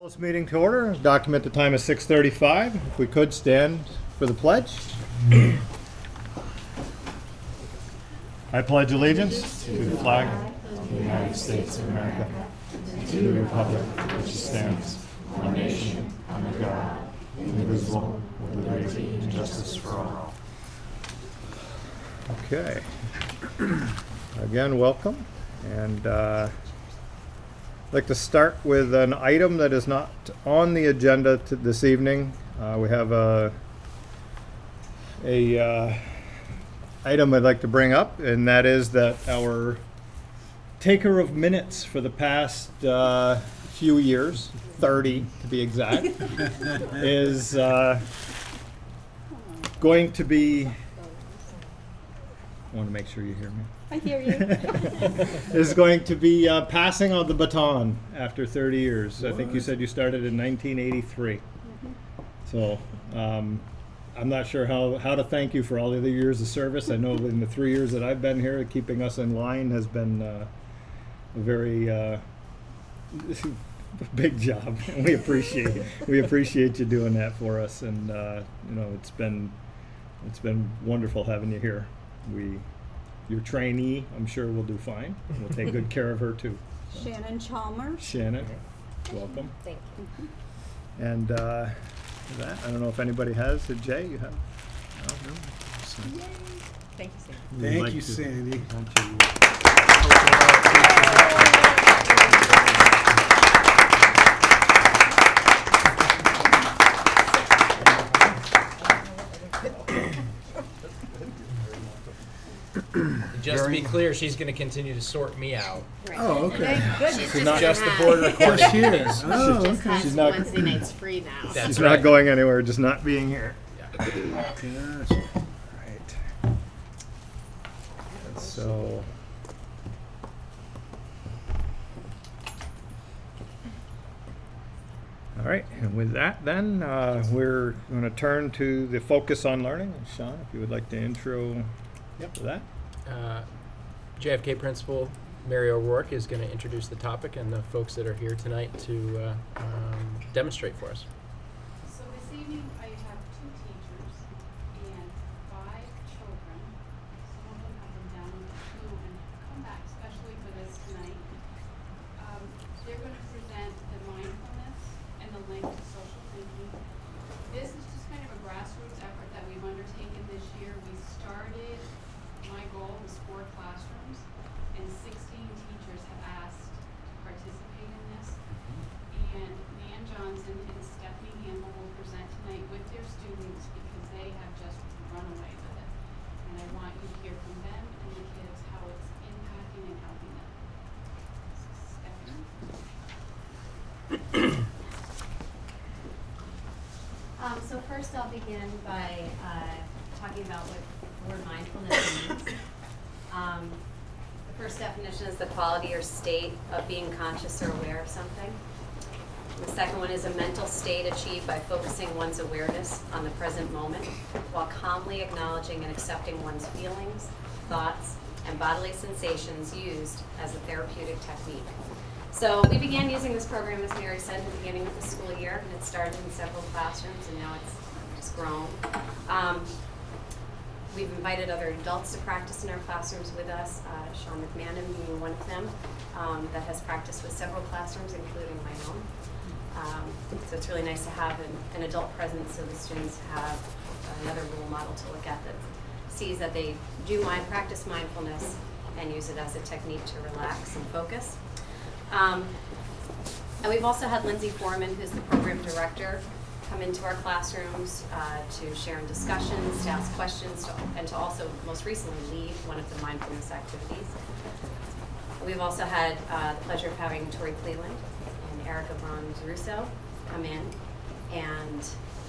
This meeting to order. Document the time is 6:35. If we could stand for the pledge. I pledge allegiance to the flag of the United States of America, and to the republic which stands, one nation, under God, indivisible, with liberty and justice for all. Okay. Again, welcome. And I'd like to start with an item that is not on the agenda this evening. We have a item I'd like to bring up, and that is that our taker of minutes for the past few years, 30 to be exact, is going to be, I want to make sure you hear me. I hear you. Is going to be passing on the baton after 30 years. I think you said you started in 1983. Mm-hmm. So I'm not sure how to thank you for all the other years of service. I know in the 3 years that I've been here, keeping us in line has been a very big job. And we appreciate you doing that for us. And it's been wonderful having you here. Your trainee, I'm sure, will do fine. We'll take good care of her too. So. Shannon Chalmers. Shannon, welcome. Thank you. And that, I don't know if anybody has. Jay, you have? No? Yay. Thank you, Sandy. Thank you, Sandy. Just to be clear, she's going to continue to sort me out. Right. Oh, okay. She's not- Just the board recording. She is. Oh, Just okay. has She's not- Wednesday nights free now. That's She's right. not going anywhere, just not being here. Gosh. Right. So. All right, and with that then, we're going to turn to the focus on learning. Sean, if you would like to intro to that. JFK Principal Mary O'Rourke is going to introduce the topic and the folks that are here tonight to demonstrate for us. So this evening I have 2 teachers and 5 children. Some of them have been down to and come back especially for this tonight. They're going to present the mindfulness and the link to social thinking. This is just kind of a grassroots effort that we've undertaken this year. We started, my goal was 4 classrooms, and 16 teachers have asked to participate in this. And Nan Johnson and Stephanie Hamble will present tonight with their students because they have just run away with it. And I want you to hear from them and the kids how it's impacting and helping them. Stephanie? So first I'll begin by talking about what the word mindfulness means. The first definition is the quality or state of being conscious or aware of something. The second one is a mental state achieved by focusing one's awareness on the present moment while calmly acknowledging and accepting one's feelings, thoughts, and bodily sensations used as a therapeutic technique. So we began using this program, as Mary said, at the beginning of the school year, and it started in several classrooms, and now it's grown. We've invited other adults to practice in our classrooms with us, Sean McMahon being one of them, that has practiced with several classrooms, including my own. So it's really nice to have an adult presence so the students have another role model to look at that sees that they do practice mindfulness and use it as a technique to relax and focus. And we've also had Lindsay Foreman, who's the program director, come into our classrooms to share in discussions, to ask questions, and to also most recently lead one of the mindfulness activities. We've also had the pleasure of having Tori Cleland and Erica Bruns-Russo come in and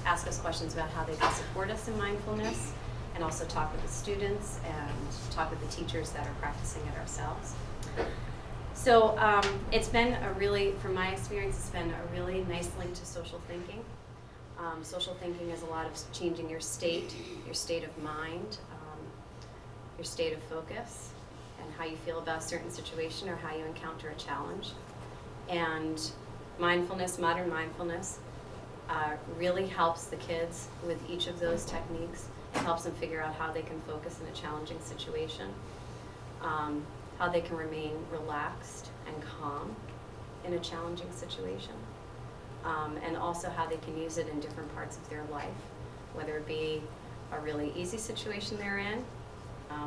ask us questions about how they can support us in mindfulness, and also talk with the students and talk with the teachers that are practicing it ourselves. So it's been from my experience, it's been a really nice link to social thinking. Social thinking is a lot of changing your state of mind, your state of focus, and how you feel about a certain situation or how you encounter a challenge. And Mindfulness, modern mindfulness, really helps the kids with each of those techniques. It helps them figure out how they can focus in a challenging situation, how they can remain relaxed and calm in a challenging situation, and also how they can use it in different parts of their life, whether it be a really easy situation they're in,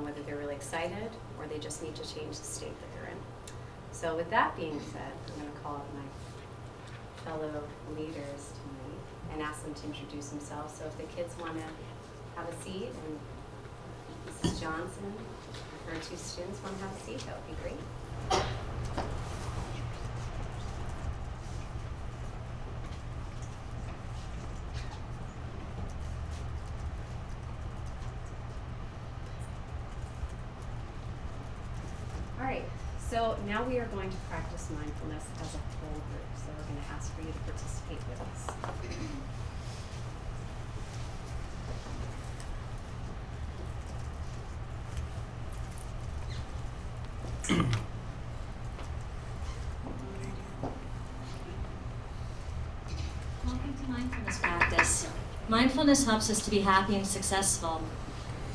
whether they're really excited, or they just need to change the state that they're in. So with that being said, I'm going to call up my fellow leaders tonight and ask them to introduce themselves. So if the kids want to have a seat, and Mrs. Johnson, her two students want to have a seat, that would be great. All right, so now we are going to practice mindfulness as a whole group. So we're going to ask for you to participate with us. Welcome to mindfulness practice. Mindfulness helps us to be happy and successful.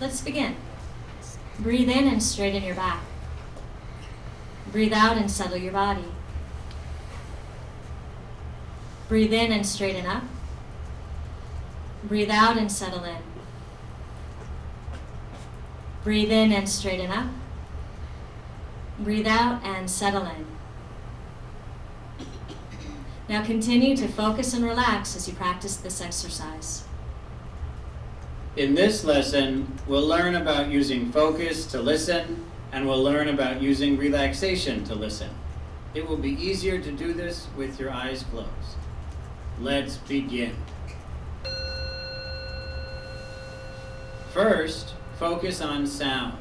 Let's begin. Breathe in and straighten your back. Breathe out and settle your body. Breathe in and straighten up. Breathe out and settle in. Breathe in and straighten up. Breathe out and settle in. Now continue to focus and relax as you practice this exercise. In this lesson, we'll learn about using focus to listen, and we'll learn about using relaxation to listen. It will be easier to do this with your eyes closed. Let's begin. First, focus on sounds.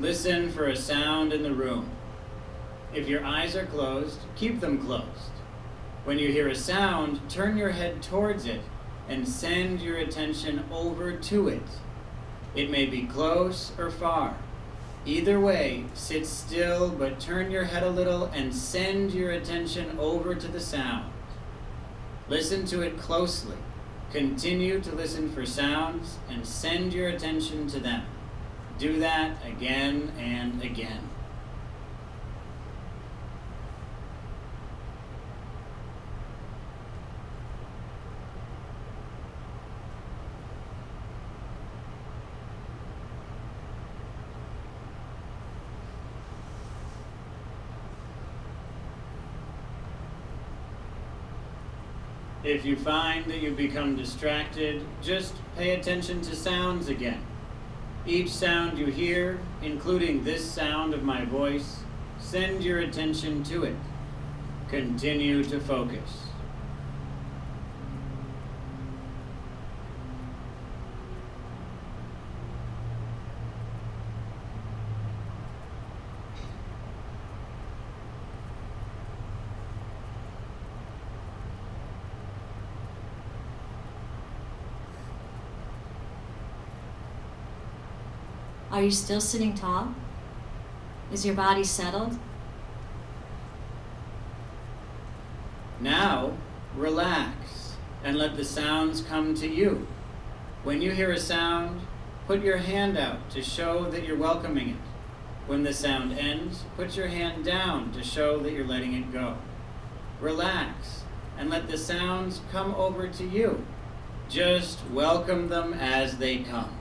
Listen for a sound in the room. If your eyes are closed, keep them closed. When you hear a sound, turn your head towards it and send your attention over to it. It may be close or far. Either way, sit still, but turn your head a little and send your attention over to the sound. Listen to it closely. Continue to listen for sounds and send your attention to them. Do that again and again. If you find that you become distracted, just pay attention to sounds again. Each sound you hear, including this sound of my voice, send your attention to it. Continue to focus. Are you still sitting tall? Is your body settled? Now, relax and let the sounds come to you. When you hear a sound, put your hand out to show that you're welcoming it. When the sound ends, put your hand down to show that you're letting it go. Relax and let the sounds come over to you. Just welcome them as they come.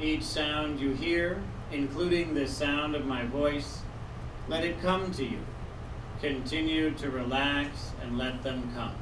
Each sound you hear, including the sound of my voice, let it come to you. Continue to relax and let them come.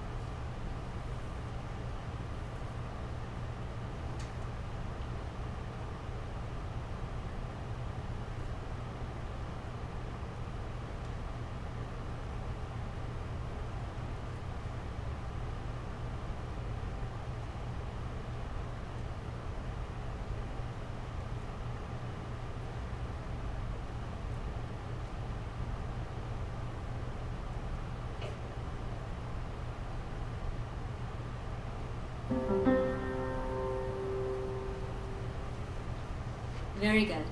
Very good.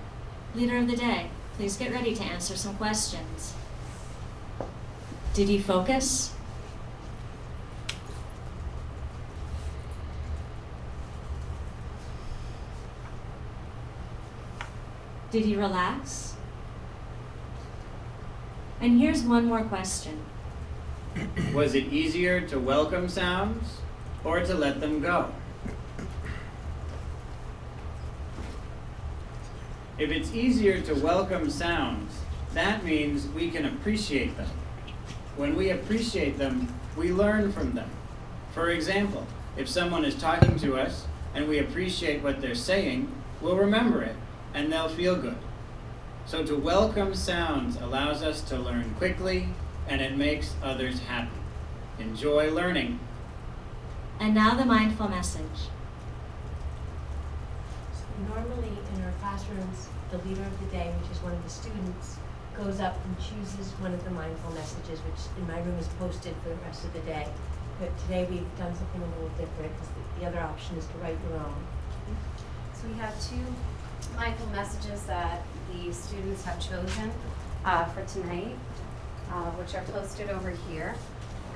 Leader of the day, please get ready to answer some questions. Did he focus? Did he relax? And here's one more question. Was it easier to welcome sounds or to let them go? If it's easier to welcome sounds, that means we can appreciate them. When we appreciate them, we learn from them. For example, if someone is talking to us and we appreciate what they're saying, we'll remember it and they'll feel good. So to welcome sounds allows us to learn quickly and it makes others happy. Enjoy learning. And now the mindful message. Normally in our classrooms, the leader of the day, which is one of the students, goes up and chooses one of the mindful messages, which in my room is posted for the rest of the day. But today we've done something a little different because the other option is to write your own. So we have 2 mindful messages that the students have chosen for tonight, which are posted over here.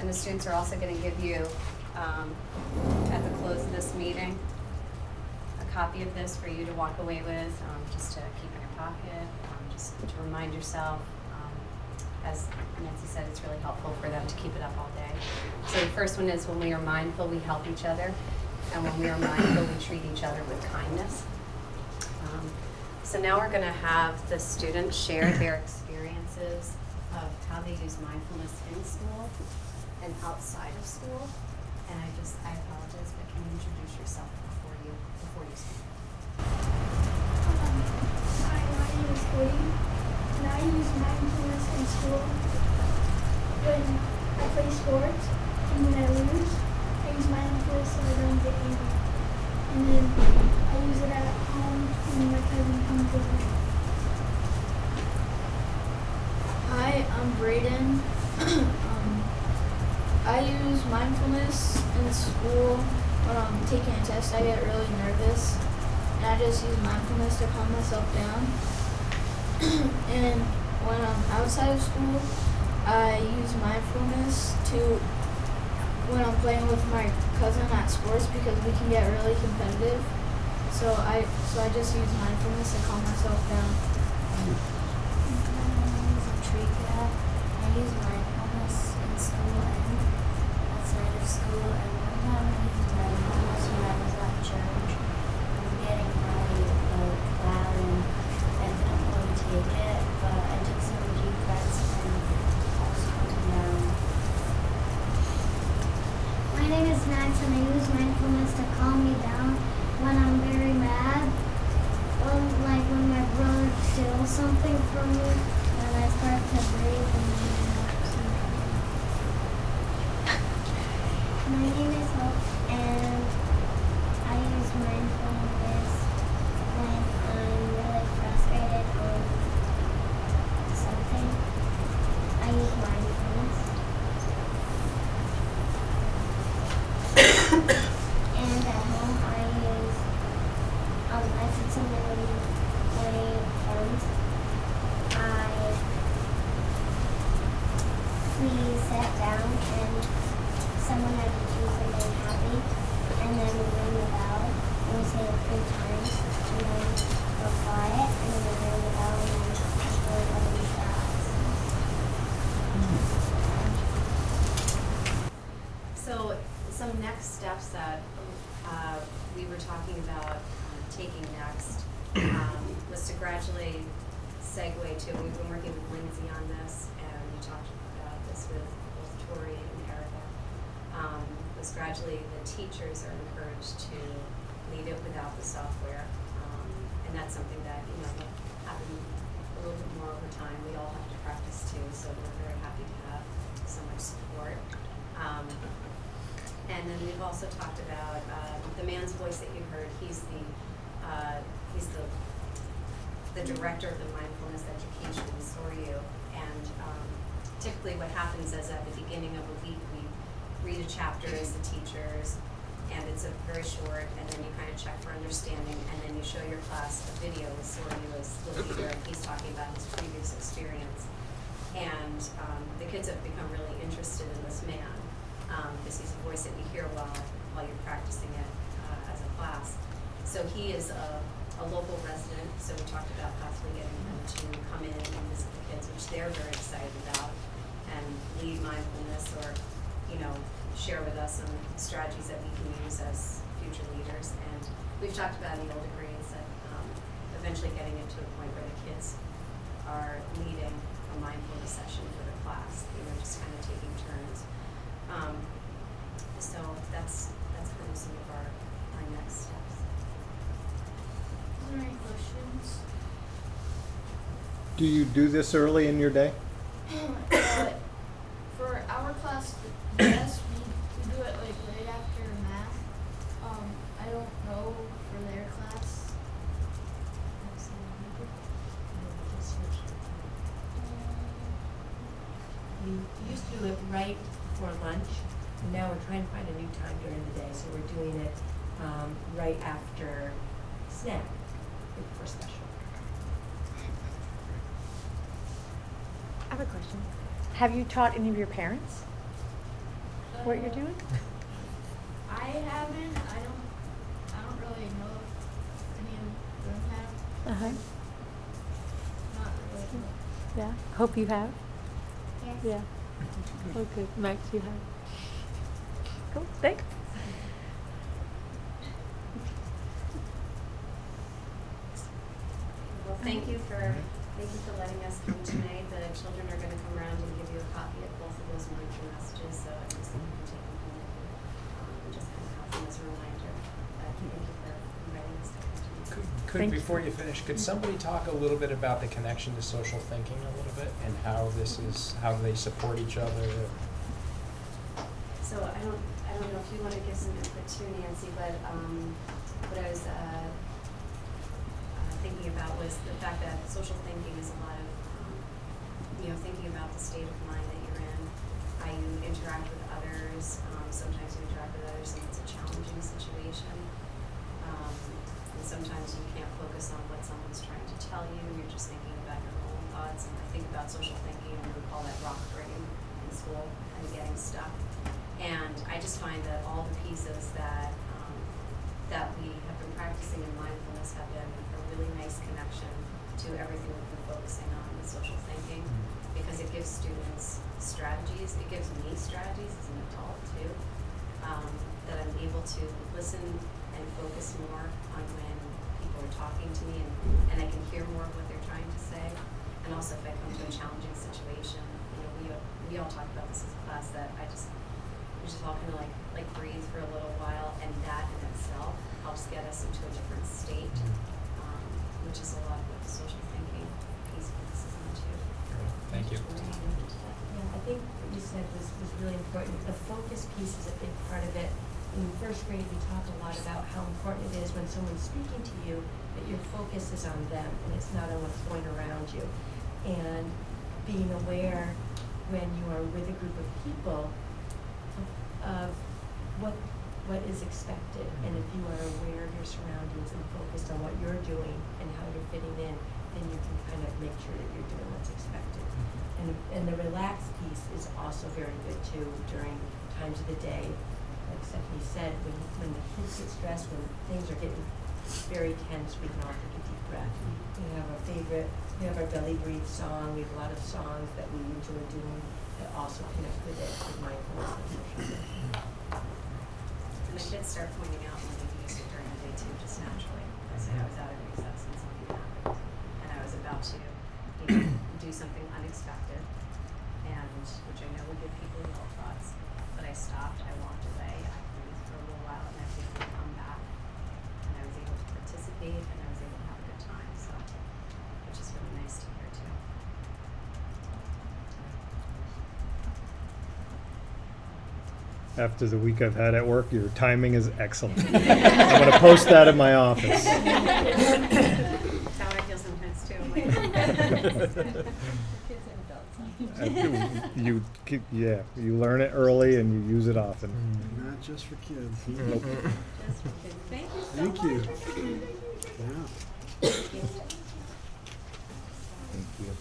And the students are also going to give you, at the close of this meeting, a copy of this for you to walk away with, just to keep in your pocket, just to remind yourself. As Nancy said, it's really helpful for them to keep it up all day. So the first one is, when we are mindful, we help each other. And when we are mindful, we treat each other with kindness. So now we're going to have the students share their experiences of how they use mindfulness in school and outside of school. And I apologize, but can you introduce yourself before you speak? Hi, my name is Cody, and I use mindfulness in school when I play sports, and when I lose, I use mindfulness so I don't get angry. And then I use it at home when my cousin comes over. Hi, I'm Brayden. I use mindfulness in school when I'm taking a test. I get really nervous, and I just use mindfulness to calm myself down. And when I'm outside of school, I use mindfulness when I'm playing with my cousin at sports, because we can get really competitive. So I just use mindfulness to calm myself down. I use mindfulness in school and outside of school, and one time I used mindfulness when I was at church. I was getting really loud and I didn't really take it, but I took some deep breaths and I was calming down. My name is Max, and I use mindfulness to calm me down when I'm very mad. Like when my brother steals something from me, and I start to breathe and then my name is Hope, and I use mindfulness when I'm really frustrated on something. I use mindfulness. And at home I use, if it's something when you play phones, we sat down and someone had to choose something happy, and then we ring the bell, and we say it 3 times, and then we're quiet, and then we ring the bell, and then everybody stops. So some next steps that we were talking about taking next was to gradually segue to, we've been working with Lindsay on this, and we talked about this with both Tori and Erica, was gradually the teachers are encouraged to lead it without the software. And that's something that, will happen a little bit more over time. We all have to practice too, so we're very happy to have so much support. And then we've also talked about the man's voice that you heard. He's the director of the mindfulness education in Soryu. And typically what happens is at the beginning of a week, we read a chapter as the teachers, And it's a very short, and then you kind of check for understanding, and then you show your class a video with Soryu as the leader, and he's talking about his previous experience. And the kids have become really interested in this man, because he's a voice that you hear while you're practicing it as a class. So he is a local resident, so we talked about possibly getting him to come in and visit the kids, which they're very excited about, and lead mindfulness, or, you know, share with us some strategies that we can use as future leaders. And we've talked about in the older grades that eventually getting it to a point where the kids are leading a mindfulness session for the class, you know, just kind of taking turns. So that's kind of some of our next steps. Is there any questions? Do you do this early in your day? For our class, yes, we do it like right after math. I don't know for their class. We used to do it right before lunch, and now we're trying to find a new time during the day, so we're doing it right after snack, before special. I have a question. Have you taught any of your parents what you're doing? I haven't. I don't really know if any of them have. Uh-huh. Not really. Yeah. Hope you have. Yes. Yeah. Oh, good. Max, you have. Cool. Thanks. Well, thank you for letting us come tonight. The children are going to come around and give you a copy of both of those mindful messages, so at least you can take them home with you. Just kind of have them as a reminder. Thank you for inviting us to come tonight. Before you finish, could somebody talk a little bit about the connection to social thinking a little bit, and how they support each other? So I don't know if you want to give some input too, Nancy, but what I was thinking about was the fact that social thinking is a lot of, thinking about the state of mind that you're in, how you interact with others. Sometimes you interact with others and it's a challenging situation. And sometimes you can't focus on what someone's trying to tell you. You're just thinking about your own thoughts. And I think about social thinking, and we call that rock brain in school, and getting stuck. And I just find that all the pieces that we have been practicing in mindfulness have been a really nice connection to everything we've been focusing on with social thinking, because it gives students strategies. It gives me strategies as an adult too, that I'm able to listen and focus more on when people are talking to me, and I can hear more of what they're trying to say. And also, if I come to a challenging situation, we all talk about this as a class, that we just all kind of like breathe for a little while, and that in itself helps get us into a different state, which is a lot of what the social thinking piece focuses on too. Thank you. Yeah, I think what you said was really important. The focus piece is a big part of it. In first grade, we talk a lot about how important it is when someone's speaking to you that your focus is on them and it's not on what's going around you. And being aware when you are with a group of people of what is expected, and if you are aware of your surroundings and focused on what you're doing and how you're fitting in, then you can kind of make sure that you're doing what's expected. And the relaxed piece is also very good too during times of the day. Like Stephanie said, when the kids get stressed, when things are getting very tense, we can all take a deep breath. We have our belly breathe song. We have a lot of songs that we enjoy doing that also connect with it, with mindfulness and social thinking. And the kids start pointing out when they use it during the day too, just naturally. I said I was out of recess and something happened, and I was about to, do something unexpected, and which I know would give people ill thoughts. But I stopped. I walked away. I breathed for a little while, and I was able to come back, and I was able to participate, and I was able to have a good time. So, which is really nice to hear too. After the week I've had at work, your timing is excellent. I'm going to post that in my office. That's how I feel sometimes too. I'm like, Kids and adults. You learn it early and you use it often. Not just for kids. Nope. Thank you. Yeah. Thank you.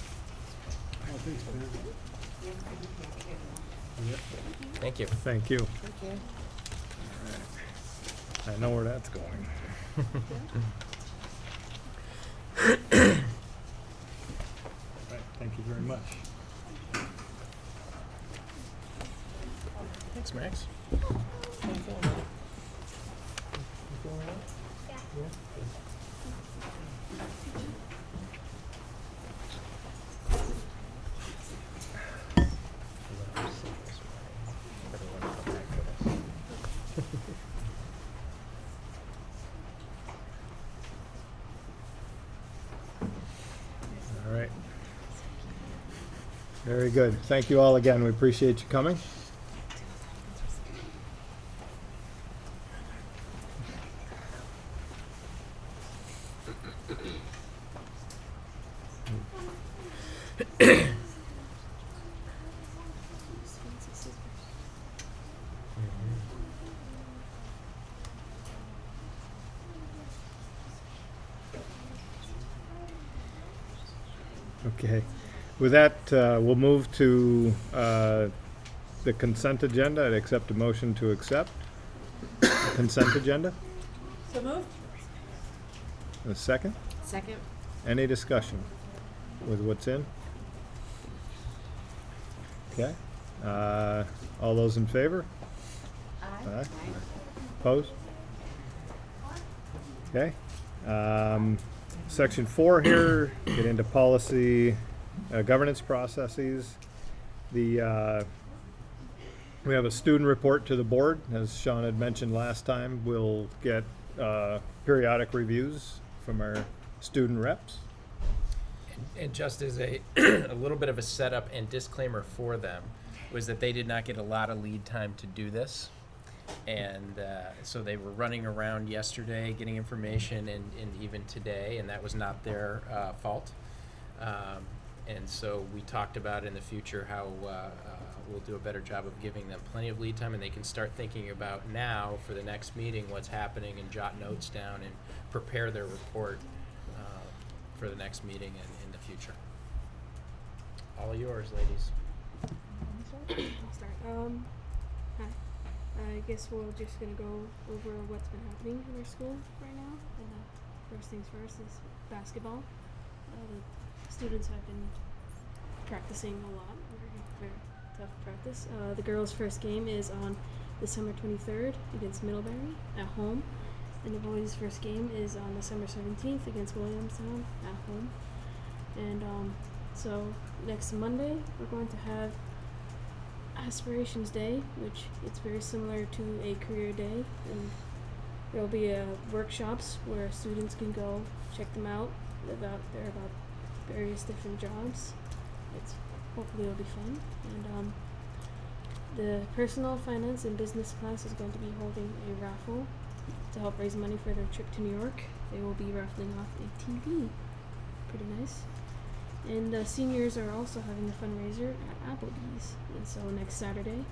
Oh, thanks, Ben. Thank you. Thank you. I know where that's going. Right, thank you very much. Thanks, Max. All right. Very good. Thank you all again. We appreciate you coming. Okay. With that, we'll move to the consent agenda. I'd accept a motion to accept the consent agenda. So moved. A second? Second. Any discussion with what's in? Okay. All those in favor? Aye. Opposed? Okay. Section 4 here, get into policy governance processes. We have a student report to the board. As Sean had mentioned last time, we'll get periodic reviews from our student reps. And just as a a little bit of a setup and disclaimer for them was that they did not get a lot of lead time to do this. And so they were running around yesterday getting information and even today, and that was not their fault. And so we talked about in the future how we'll do a better job of giving them plenty of lead time, and they can start thinking about now for the next meeting what's happening and jot notes down and prepare their report for the next meeting and in the future. All yours, ladies. I'll start. Hi. I guess we're just gonna go over what's been happening in our school right now. And first things first is basketball. The students have been practicing a lot. Very tough practice. The girls' first game is on December 23rd against Middlebury at home. And the boys' first game is on December 17th against Williamstown at home. And so next Monday we're going to have Aspirations Day, which it's very similar to a career day, and there will be workshops where students can go check them out about various different jobs. Hopefully it'll be fun. And the personal finance and business class is going to be holding a raffle to help raise money for their trip to New York. They will be raffling off a TV. Pretty nice. And the seniors are also having a fundraiser at Applebee's. And so next Saturday,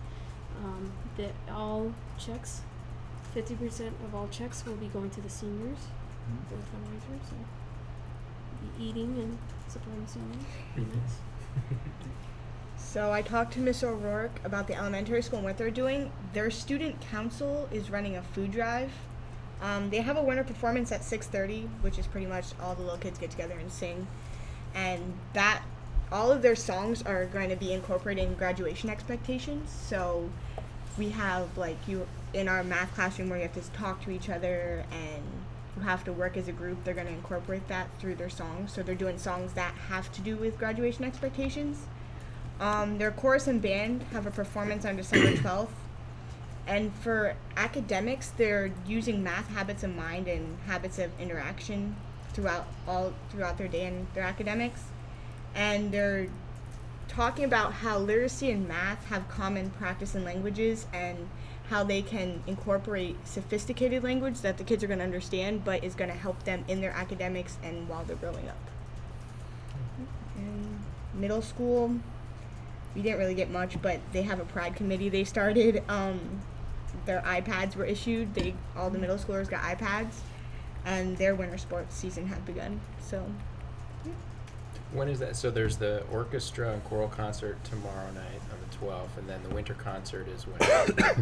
all checks, 50% of all checks will be going to the seniors for the fundraiser. So we'll be eating and supporting the seniors. Pretty nice. So I talked to Miss O'Rourke about the elementary school and what they're doing. Their student council is running a food drive. They have a winter performance at 6:30, which is pretty much all the little kids get together and sing. And that all of their songs are going to be incorporating graduation expectations. So we have in our math classroom where you have to talk to each other and you have to work as a group. They're going to incorporate that through their songs. So they're doing songs that have to do with graduation expectations. Their chorus and band have a performance on December 12th. And for academics, they're using math habits of mind and habits of interaction throughout their day and their academics. And they're talking about how literacy and math have common practice in languages and how they can incorporate sophisticated language that the kids are going to understand but is going to help them in their academics and while they're growing up. In middle school, we didn't really get much, but they have a pride committee they started. Their iPads were issued. All the middle schoolers got iPads, and their winter sports season had begun. So, When is that? So there's the orchestra and choral concert tomorrow night on the 12th, and then the winter concert is when?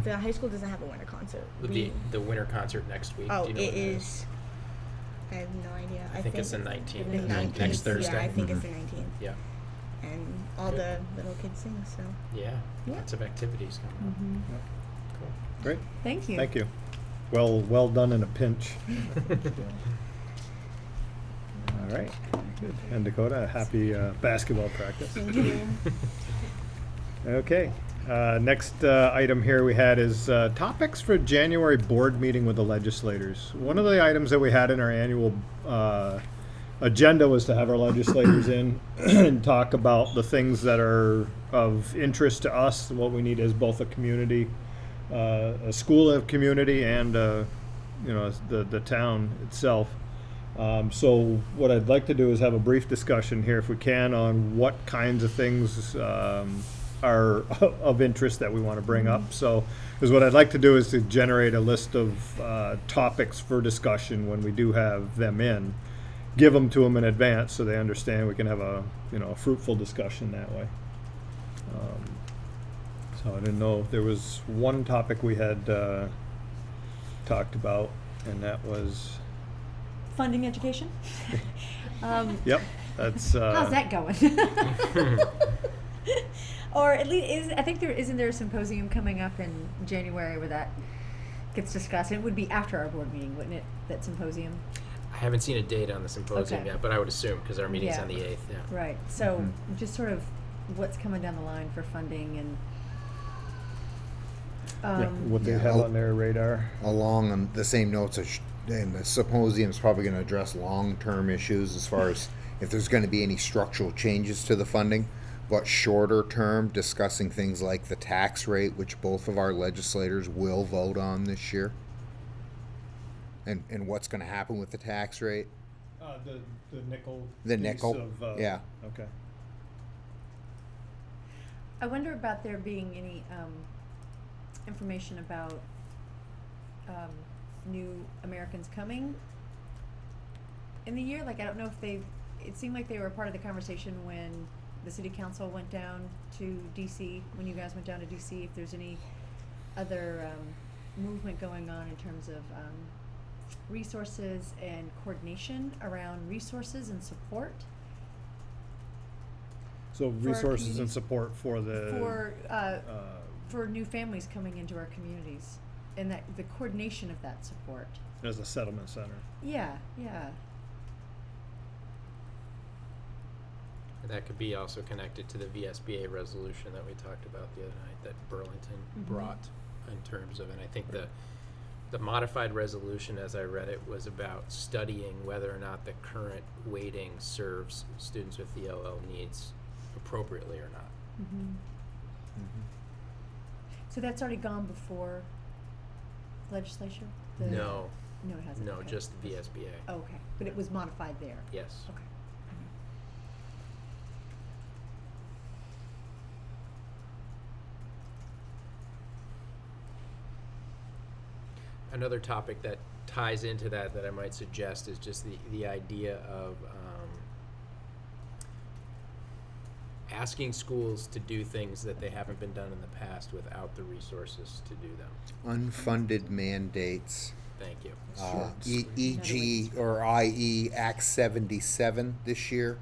the high school doesn't have a winter concert. The winter concert next week. Oh, Do you know it when that is. I have no idea. I think it's the 19th. The 19th. Next Thursday. Yeah, I think it's the 19th. Yeah. And all Good. the little kids sing, so. Yeah. Yeah. Lots of activities coming up. Mm-hmm. Cool. Great. Thank you. Thank you. Well done in a pinch. All right. Good. And Dakota, happy basketball practice. Thank you. Okay. Next item here we had is topics for January board meeting with the legislators. One of the items that we had in our annual agenda was to have our legislators in and talk about the things that are of interest to us, what we need as both a community, a school of community, and the town itself. So what I'd like to do is have a brief discussion here, if we can, on what kinds of things are of interest that we want to bring up. So, because what I'd like to do is to generate a list of topics for discussion when we do have them in, give them to them in advance so they understand. We can have a fruitful discussion that way. So I didn't know if there was one topic we had talked about, and that was Funding education. Yep, that's How's that going? Or at least I think isn't there a symposium coming up in January where that gets discussed? It would be after our board meeting, wouldn't it? That symposium. I haven't seen a date on the symposium Okay. yet, but I would assume because our meeting's Yeah. on the 8th. Yeah. Right. So just sort of what's coming down the line for funding and. what they have on their radar. Along on the same notes, and the symposium is probably going to address long-term issues as far as if there's going to be any structural changes to the funding, but shorter term, discussing things like the tax rate, which both of our legislators will vote on this year, and what's going to happen with the tax rate. The nickel. The piece nickel, of, yeah. Okay. I wonder about there being any information about new Americans coming in the year. Like, I don't know if it seemed like they were part of the conversation when the city council went down to DC, when you guys went down to DC, if there's any other movement going on in terms of resources and coordination around resources and support. So resources and support for for new families coming into our communities, and that the coordination of that support. as a settlement center. Yeah. That could be also connected to the VSBA resolution that we talked about the other night that Burlington brought in terms of, and I think the modified resolution, as I read it, was about studying whether or not the current weighting serves students with ELL needs appropriately or not. So that's already gone before legislature? No. No, it hasn't. No, Okay. just the VSBA. Oh, okay, but it was modified there? Yes. Okay. Another topic that ties into that I might suggest is just the idea of asking schools to do things that they haven't been done in the past without the resources to do them. Unfunded mandates. Thank you. E.g. or i.e. Act 77 this year.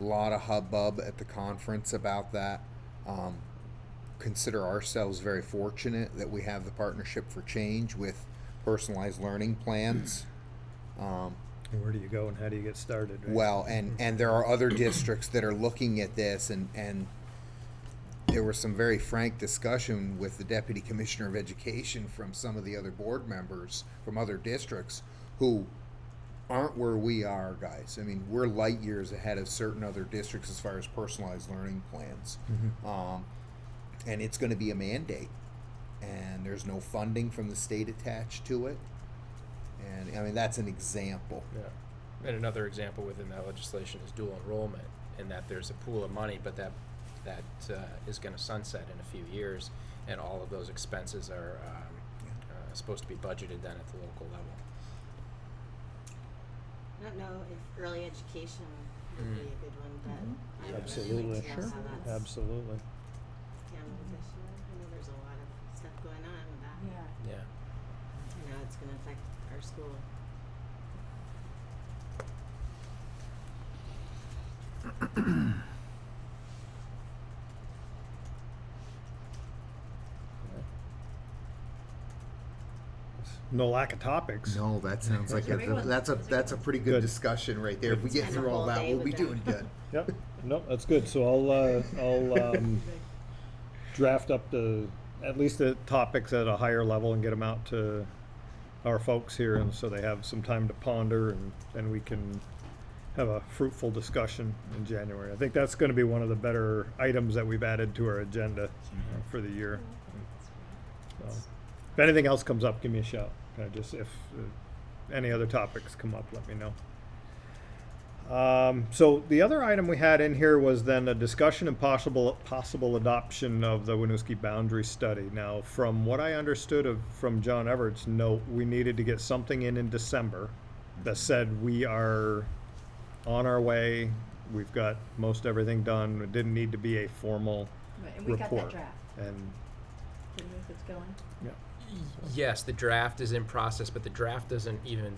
A lot of hubbub at the conference about that. Consider ourselves very fortunate that we have the Partnership for Change with personalized learning plans. Where do you go and how do you get started? Right? Well, and there are other districts that are looking at this, and there was some very frank discussion with the Deputy Commissioner of Education from some of the other board members from other districts who aren't where we are, guys. I mean, we're light years ahead of certain other districts as far as personalized learning plans. And it's going to be a mandate, and there's no funding from the state attached to it. And I mean, that's an example. Yeah. And another example within that legislation is dual enrollment, in that there's a pool of money, but that that is going to sunset in a few years, and all of those expenses are supposed to be budgeted then at the local level. I don't know if early education would be a good one, but I would Absolutely. really like to know Sure. how that's Absolutely. handled this year. I know there's a lot of stuff going on with that. Yeah. Yeah. You know, it's gonna affect our school. No lack of topics. No, that sounds like Everyone- that's a pretty good Good. discussion right there. If we get Spend a through all whole that, day we'll be with them. doing good. Yep. No, that's good. So I'll draft up at least the topics at a higher level and get them out to our folks here, and so they have some time to ponder, and then we can have a fruitful discussion in January. I think that's going to be one of the better items that we've added to our agenda for the year. So, if anything else comes up, give me a shout. Just if any other topics come up, let me know. So the other item we had in here was then a discussion and possible adoption of the Winooski boundary study. Now, from what I understood from John Everett's note, we needed to get something in December that said we are on our way. We've got most everything done. It didn't need to be a formal Right, and we got report. that draft. And Didn't know if it's going. yeah. Yes, the draft is in process, but the draft doesn't even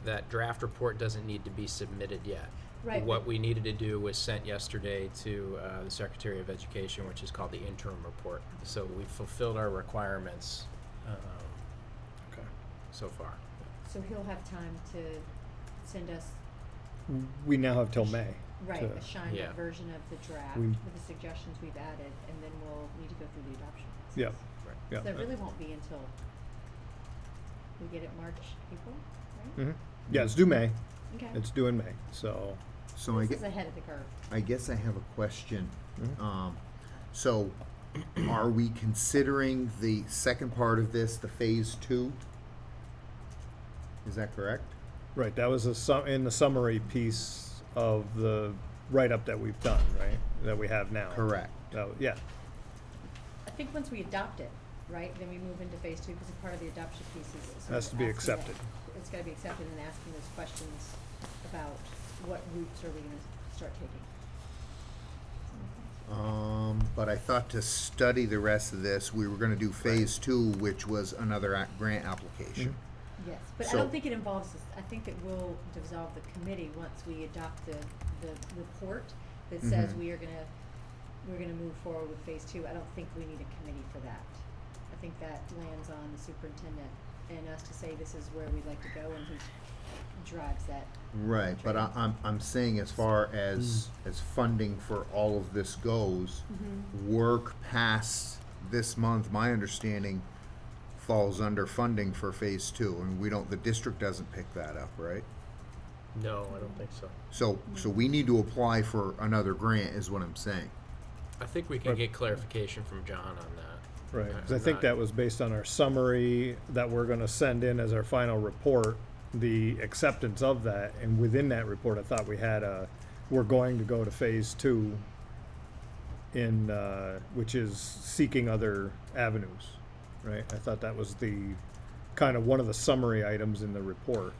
that draft report doesn't need to be submitted yet. Right, What but- we needed to do was sent yesterday to the Secretary of Education, which is called the interim report. So we fulfilled our requirements Okay. so far. So he'll have time to send us, We now have till May. right, to- a shined Yeah. up version of the draft We- with the suggestions we've added, and then we'll need to go through the adoption process. Yep. Right. Yep. So it really won't be until we get it March, April, right? Mhm. Yeah, it's due May. Okay. It's due in May. So So I This get. is ahead of the curve. I guess I have a question. Mhm. So, are we considering the second part of this the phase 2? Is that correct? right, that was in the summary piece of the write-up that we've done, right? That we have now. Correct. Yeah. I think once we adopt it, right, then we move into phase 2, because a part of the adoption piece is sort Has of to be asking accepted. It's gotta be accepted and asking those questions about what routes are we gonna start taking. But I thought to study the rest of this, we were gonna do phase 2, which was another grant application. Yes, but I So- don't think it involves this, I think that we'll dissolve the committee once we adopt the report that says Mhm. we're gonna move forward with phase 2. I don't think we need a committee for that. I think that lands on the superintendent and us to say this is where we'd like to go, and he drives that. Right, but I'm saying as far as funding for all of this goes, work past this month, my understanding falls under funding for phase 2, and the district doesn't pick that up, right? No, I don't think so. So we need to apply for another grant, is what I'm saying. I think we can Right. get clarification from John on that. Right, because I I'm think not- that was based on our summary that we're gonna send in as our final report, the acceptance of that, and within that report, I thought we had we're going to go to phase 2 in, which is seeking other avenues, right? I thought that was the, kind of one of the summary items in the report.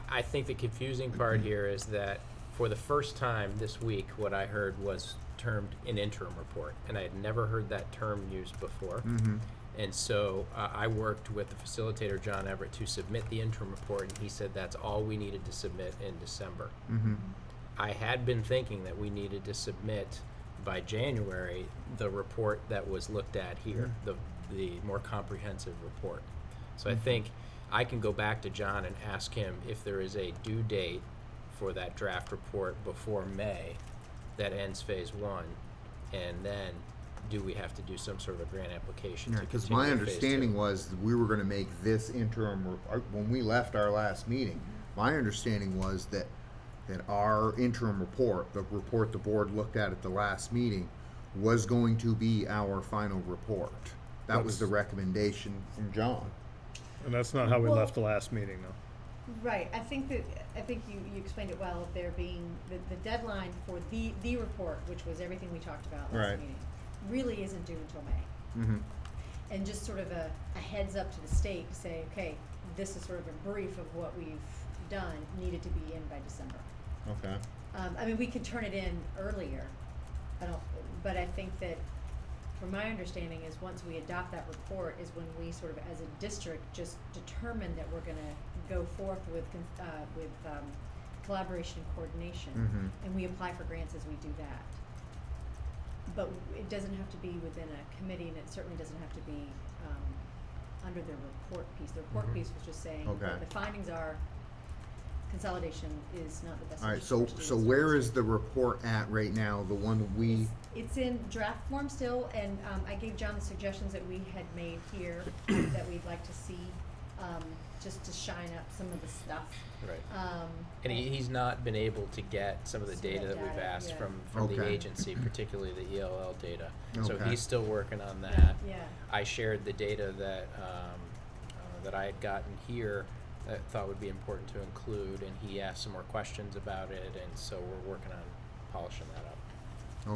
I think the confusing part here is that for the first time this week, what I heard was termed an interim report, and I had never heard that term used before. Mm-hmm. And so I worked with the facilitator, John Everett, to submit the interim report, and he said that's all we needed to submit in December. Mm-hmm. I had been thinking that we needed to submit by January the report that was looked at here, the more comprehensive report. So I think I can go back to John and ask him if there is a due date for that draft report before May that ends phase 1, and then do we have to do some sort of a grant application Yeah, to because continue my with phase understanding 2? was that we were gonna make this interim, when we left our last meeting, my understanding was that our interim report, the report the board looked at the last meeting, was going to be our final report. That was the recommendation from John. And that's not how we Well- left the last meeting, though. Right, I think you explained it well, there being, the deadline for the report, which was everything we talked about last Right. meeting, really isn't due until May. Mm-hmm. And just sort of a heads up to the state to say, okay, this is sort of a brief of what we've done, needed to be in by December. Okay. I mean, we could turn it in earlier, but I think that, from my understanding, is once we adopt that report is when we sort of, as a district, just determine that we're gonna go forth with collaboration and coordination. Mhm. And we apply for grants as we do that. But it doesn't have to be within a committee, and it certainly doesn't have to be, under the report piece. The report Mhm. piece was just saying, Okay. that the findings are, consolidation is not the best. All right, solution so to so do. where is the report at right now? The one we, It's in draft form still, and I gave John the suggestions that we had made here that we'd like to see, just to shine up some of the stuff. Right. Um, And he's not been able to get some of the Some of data that that we've data, asked yeah. from the Okay. agency, particularly the ELL data. So Okay. he's still working on that. Yeah. I shared the data that I had gotten here that I thought would be important to include, and he asked some more questions about it, and so we're working on polishing that up.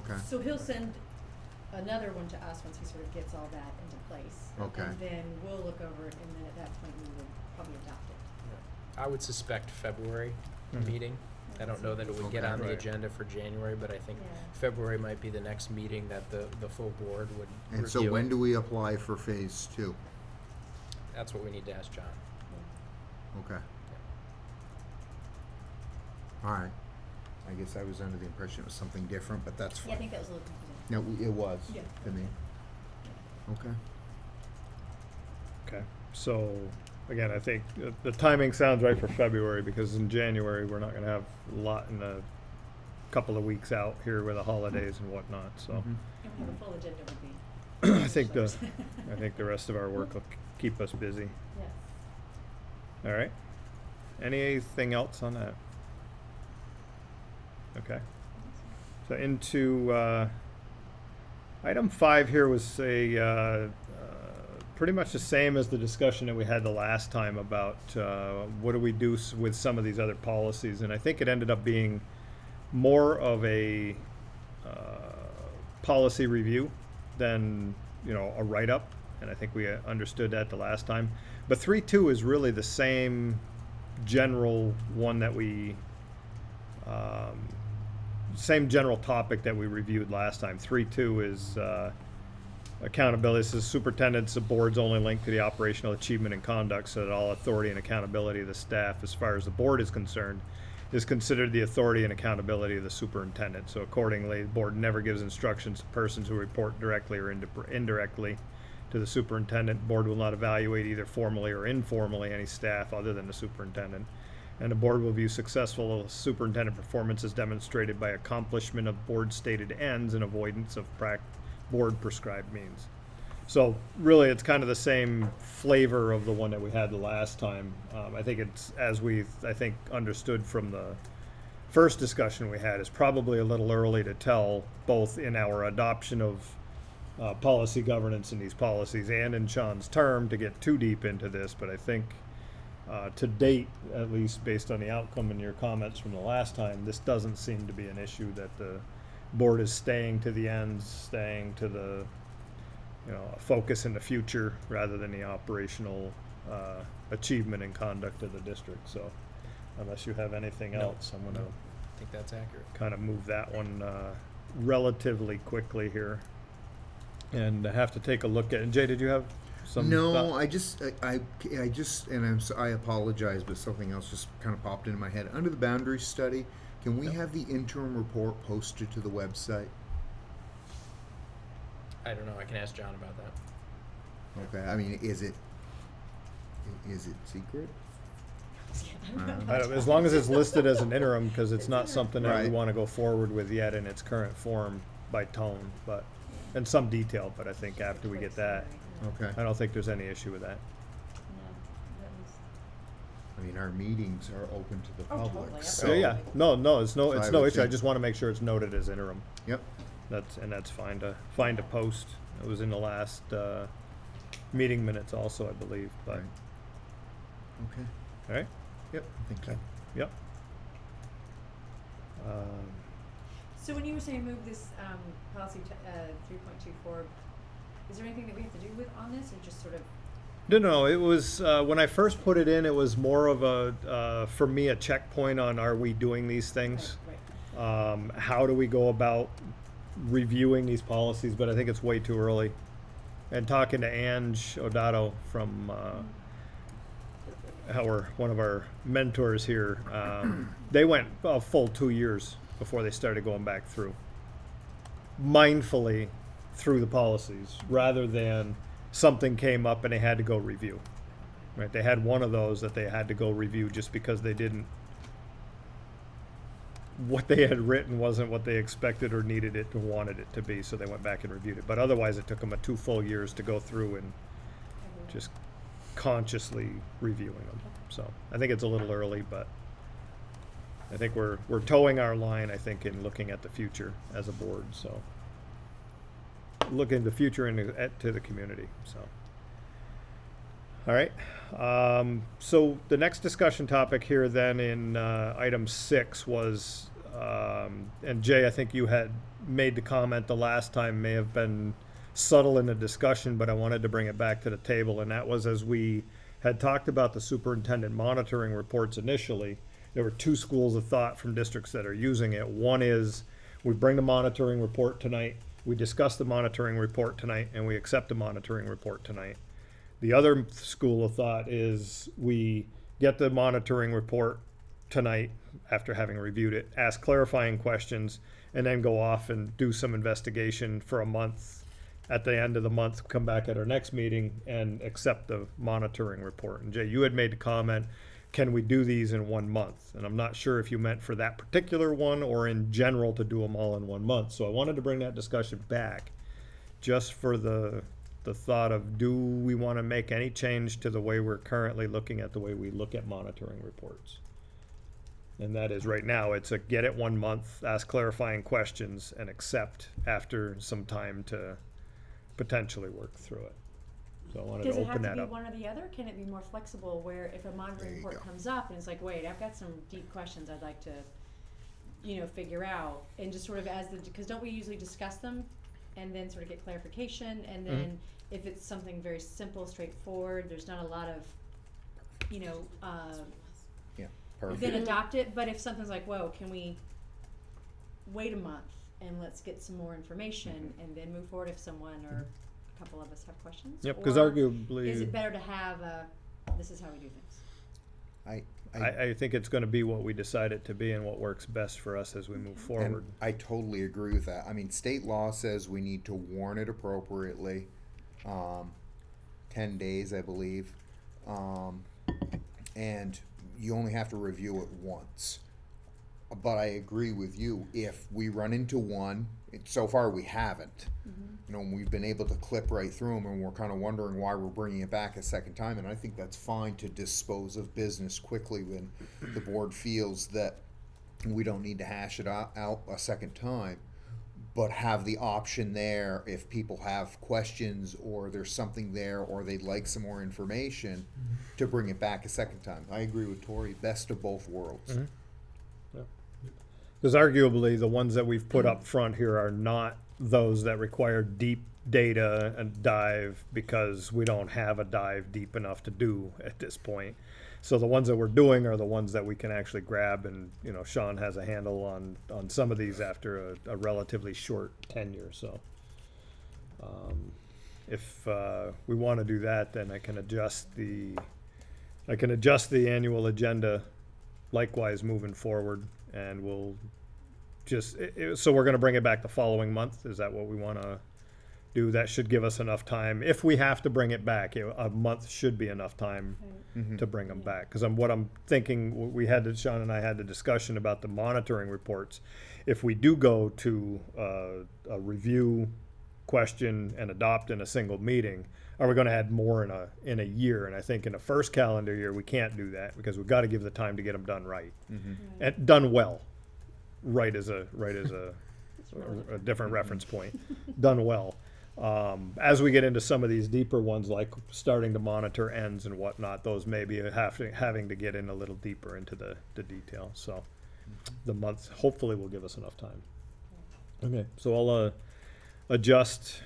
okay. So he'll send another one to us once he sort of gets all that into place. Okay. And then we'll look over it, and then at that point, we will probably adopt it. I would suspect February Mhm. meeting. I don't know that it would get Okay. on the Right. agenda for January, but I think Yeah. February might be the next meeting that the full board would And review so when it. do we apply for phase 2? That's what we need to ask John. Okay. All right. I guess I was under the impression it was something different, but that's Yeah, I fine. think that was a little confusing. No, it was Yeah. to me. Okay. Okay, so, again, I think the timing sounds right for February, because in January, we're not gonna have a lot in a couple of weeks out here with the holidays and whatnot, so. Mhm. And we have a full agenda would be. I think the rest of our work will keep us busy. Yes. All right. Anything else on that? Okay. So into, item 5 here was pretty much the same as the discussion that we had the last time about, what do we do with some of these other policies, and I think it ended up being more of a, policy review than, a write-up, and I think we understood that the last time. But 3.2 is really the same general one that we, same general topic that we reviewed last time. 3.2 is accountability. This is superintendent's the board's only link to the operational achievement and conduct, so that all authority and accountability of the staff, as far as the board is concerned, is considered the authority and accountability of the superintendent. So accordingly, the board never gives instructions to persons who report directly or indirectly to the superintendent. Board will not evaluate either formally or informally any staff other than the superintendent. And the board will view successful superintendent performance as demonstrated by accomplishment of board stated ends and avoidance of board prescribed means. So really, it's kind of the same flavor of the one that we had the last time. I think it's, as we understood from the first discussion we had, is probably a little early to tell, both in our adoption of policy governance in these policies and in Sean's term, to get too deep into this. But I think to date, at least based on the outcome in your comments from the last time, this doesn't seem to be an issue, that the board is staying to the ends, staying to the, a focus in the future rather than the operational achievement and conduct of the district. So unless you have anything No. else, I'm gonna I think that's accurate. kind of move that one relatively quickly here. And I have to take a look at, and Jay, did you have some No, thought? I just, and I apologize, but something else just kind of popped into my head. Under the boundary study, can we have the interim report posted to the website? I don't know. I can ask John about that. Okay, I mean, is it secret? As long as it's listed as an interim, because it's not something that we Right. want to go forward with yet in its current form by tone, but, and some detail, but I think after we get that, Okay. I don't think there's any issue with that. I mean, our meetings are open to the Oh, public, totally, so. Yeah, no, it's So no I issue. would I think- just want to make sure it's noted as interim. Yep. That's fine to post. It was in the last meeting minutes also, I believe, but, Right. Okay. all right. Yep, thank you. Yep. So when you were saying move this policy 3.24, is there anything that we have to do with on this, or just sort of? No, it was, when I first put it in, it was more of a, for me, a checkpoint on are we doing these things? Right. How do we go about reviewing these policies, but I think it's way too early. And talking to Ange Odato from one of our mentors here, they went a full 2 years before they started going back through, mindfully through the policies, rather than something came up and they had to go review. Right? They had one of those that they had to go review just because they didn't. What they had written wasn't what they expected or needed it or wanted it to be, so they went back and reviewed it. But otherwise, it took them 2 full years to go through and just consciously reviewing them. So I think it's a little early, but I think we're towing our line, I think, in looking at the future as a board. So look into the future and to the community. So. All right. So the next discussion topic here then in item 6 was, and Jay, I think you had made the comment the last time, may have been subtle in the discussion, but I wanted to bring it back to the table. And that was, as we had talked about the superintendent monitoring reports initially, there were 2 schools of thought from districts that are using it. One is we bring the monitoring report tonight, we discuss the monitoring report tonight, and we accept the monitoring report tonight. The other school of thought is we get the monitoring report tonight after having reviewed it, ask clarifying questions, and then go off and do some investigation for a month. At the end of the month, come back at our next meeting and accept the monitoring report. And Jay, you had made the comment, can we do these in 1 month? And I'm not sure if you meant for that particular one or in general to do them all in 1 month. So I wanted to bring that discussion back just for the thought of, do we want to make any change to the way we're currently looking at the way we look at monitoring reports? And that is, right now, it's a get it 1 month, ask clarifying questions, and accept after some time to potentially work through it. So I wanted to open that up. Does it have to be one or the other? Can it be more flexible where if a monitoring report comes up and it's like, wait, I've got some deep questions I'd like to, figure out, and just sort of because don't we usually discuss them and then sort of get clarification, and then if it's something very simple, straightforward, there's not a lot of, Perfect. then adopt it. But if something's like, whoa, can we wait a month and let's get some more information and then move forward if someone or a couple of us have questions? Yep, because Or arguably, is it better to have this is how we do things? I think it's going to be what we decide it to be and what works best for us as we move forward. And I totally agree with that. I mean, state law says we need to warn it appropriately, 10 days, I believe, and you only have to review it once. But I agree with you. If we run into one, so far we haven't. We've been able to clip right through them, and we're kind of wondering why we're bringing it back a second time. And I think that's fine to dispose of business quickly when the board feels that we don't need to hash it out a second time, but have the option there if people have questions or there's something there or they'd like some more information to bring it back a second time. I agree with Tori. Best of both worlds. Because arguably the ones that we've put up front here are not those that require deep data and dive, because we don't have a dive deep enough to do at this point. So the ones that we're doing are the ones that we can actually grab, and Sean has a handle on some of these after a relatively short tenure. So if we want to do that, then I can adjust the annual agenda likewise moving forward, and we'll just, so we're going to bring it back the following month. Is that what we want to do? That should give us enough time. If we have to bring it back, a month should be enough time to bring them back. Because what I'm thinking, Sean and I had the discussion about the monitoring reports. If we do go to a review, question, and adopt in a single meeting, are we going to add more in a year? And I think in the first calendar year we can't do that, because we've got to give the time to get them done right and done well. Right is a different reference point. Done well. As we get into some of these deeper ones, like starting to monitor ends and whatnot, those may be having to get in a little deeper into the detail. So the month hopefully will give us enough time. Okay, so I'll adjust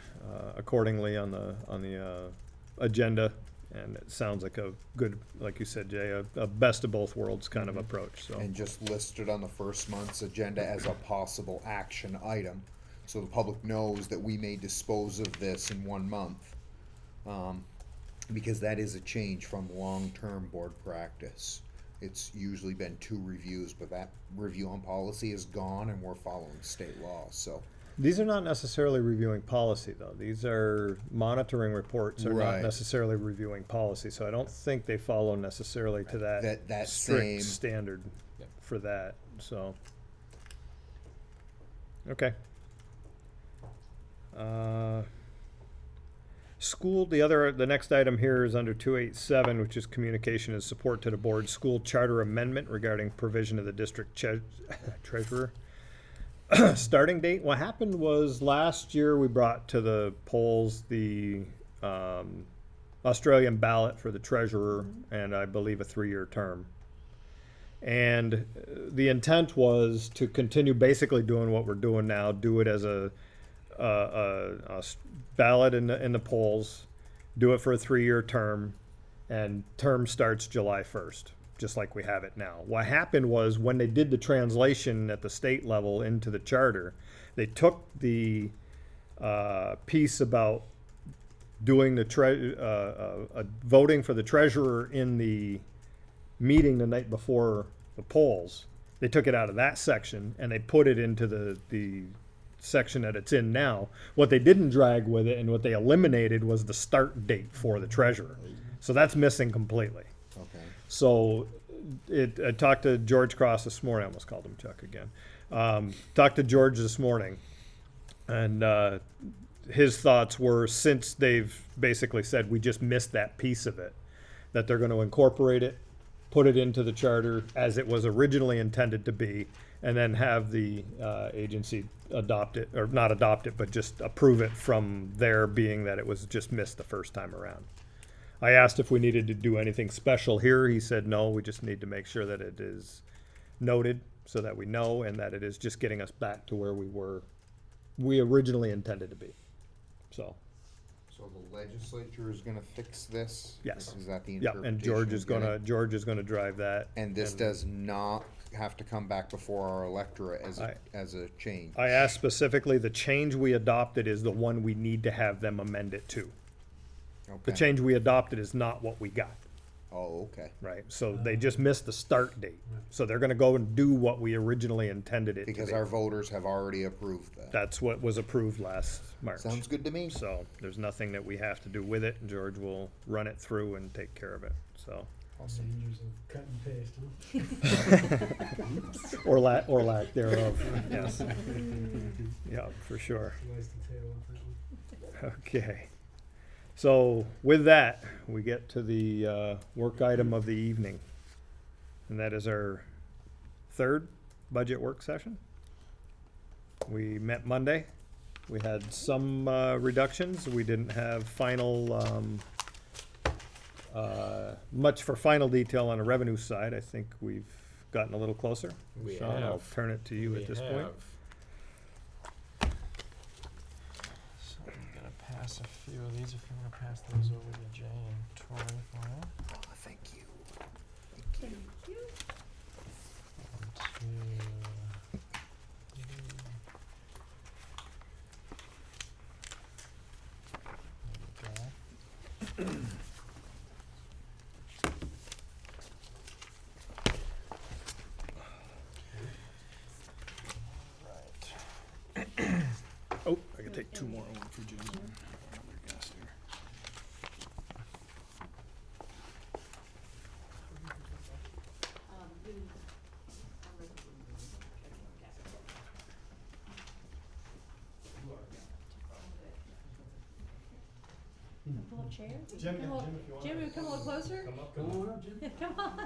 accordingly on the agenda, and it sounds like a good, like you said, Jay, a best of both worlds kind of approach. So And just listed on the first month's agenda as a possible action item, so the public knows that we may dispose of this in 1 month. Because that is a change from long-term board practice. It's usually been 2 reviews, but that review on policy is gone and we're following state law, so. these are not necessarily reviewing policy, though. These are monitoring reports, are not Right. necessarily reviewing policy. So I don't think they follow necessarily to that same strict standard for that. So, okay. School, the next item here is under 287, which is communication and support to the board. School charter amendment regarding provision of the district treasurer. Starting date, what happened was last year we brought to the polls the Australian ballot for the treasurer and I believe a 3-year term. And the intent was to continue basically doing what we're doing now, do it as a ballot in the polls, do it for a 3-year term, and term starts July 1st, just like we have it now. What happened was when they did the translation at the state level into the charter, they took the piece about doing the voting for the treasurer in the meeting the night before the polls. They took it out of that section and they put it into the section that it's in now. What they didn't drag with it and what they eliminated was the start date for the treasurer. So that's missing completely. Okay. So I talked to George Cross this morning. I almost called him Chuck again. Talked to George this morning, and his thoughts were, since they've basically said we just missed that piece of it, that they're going to incorporate it, put it into the charter as it was originally intended to be, and then have the agency adopt it, or not adopt it, but just approve it from there, being that it was just missed the first time around. I asked if we needed to do anything special here. He said no, we just need to make sure that it is noted so that we know, and that it is just getting us back to where we originally intended to be. So the legislature is gonna fix this? Yes. Is that the yeah, interpretation? and George is gonna drive that. And this does not have to come back before our electorate as a change? I asked specifically, the change we adopted is the one we need to have them amend it to. Okay. The change we adopted is not what we got. Oh, okay. Right, so they just missed the start date. So they're gonna go and do what we originally intended it to be. Because our voters have already approved that. That's what was approved last March. Sounds good to me. So there's nothing that we have to do with it. George will run it through and take care of it, so. Awesome. Dangers of cut and paste, huh? Or lack thereof, yes. Yeah, for sure. Lies the tail of that one. Okay. So with that, we get to the work item of the evening. And that is our third budget work session. We met Monday. We had some reductions. We didn't have final, much for final detail on the revenue side. I think we've gotten a little closer. We Sean, I'll have. turn it to you at this point. So I'm gonna pass a few of these if you wanna pass those over to Jay and Tori for now. Oh, thank you. One, two, there we go. Oh, I can take two more over for Jim. Pull up chair? Jim, Come on. Jim, if you want. Jim, you come a little closer? Come up, Come on up, Jim. Come on.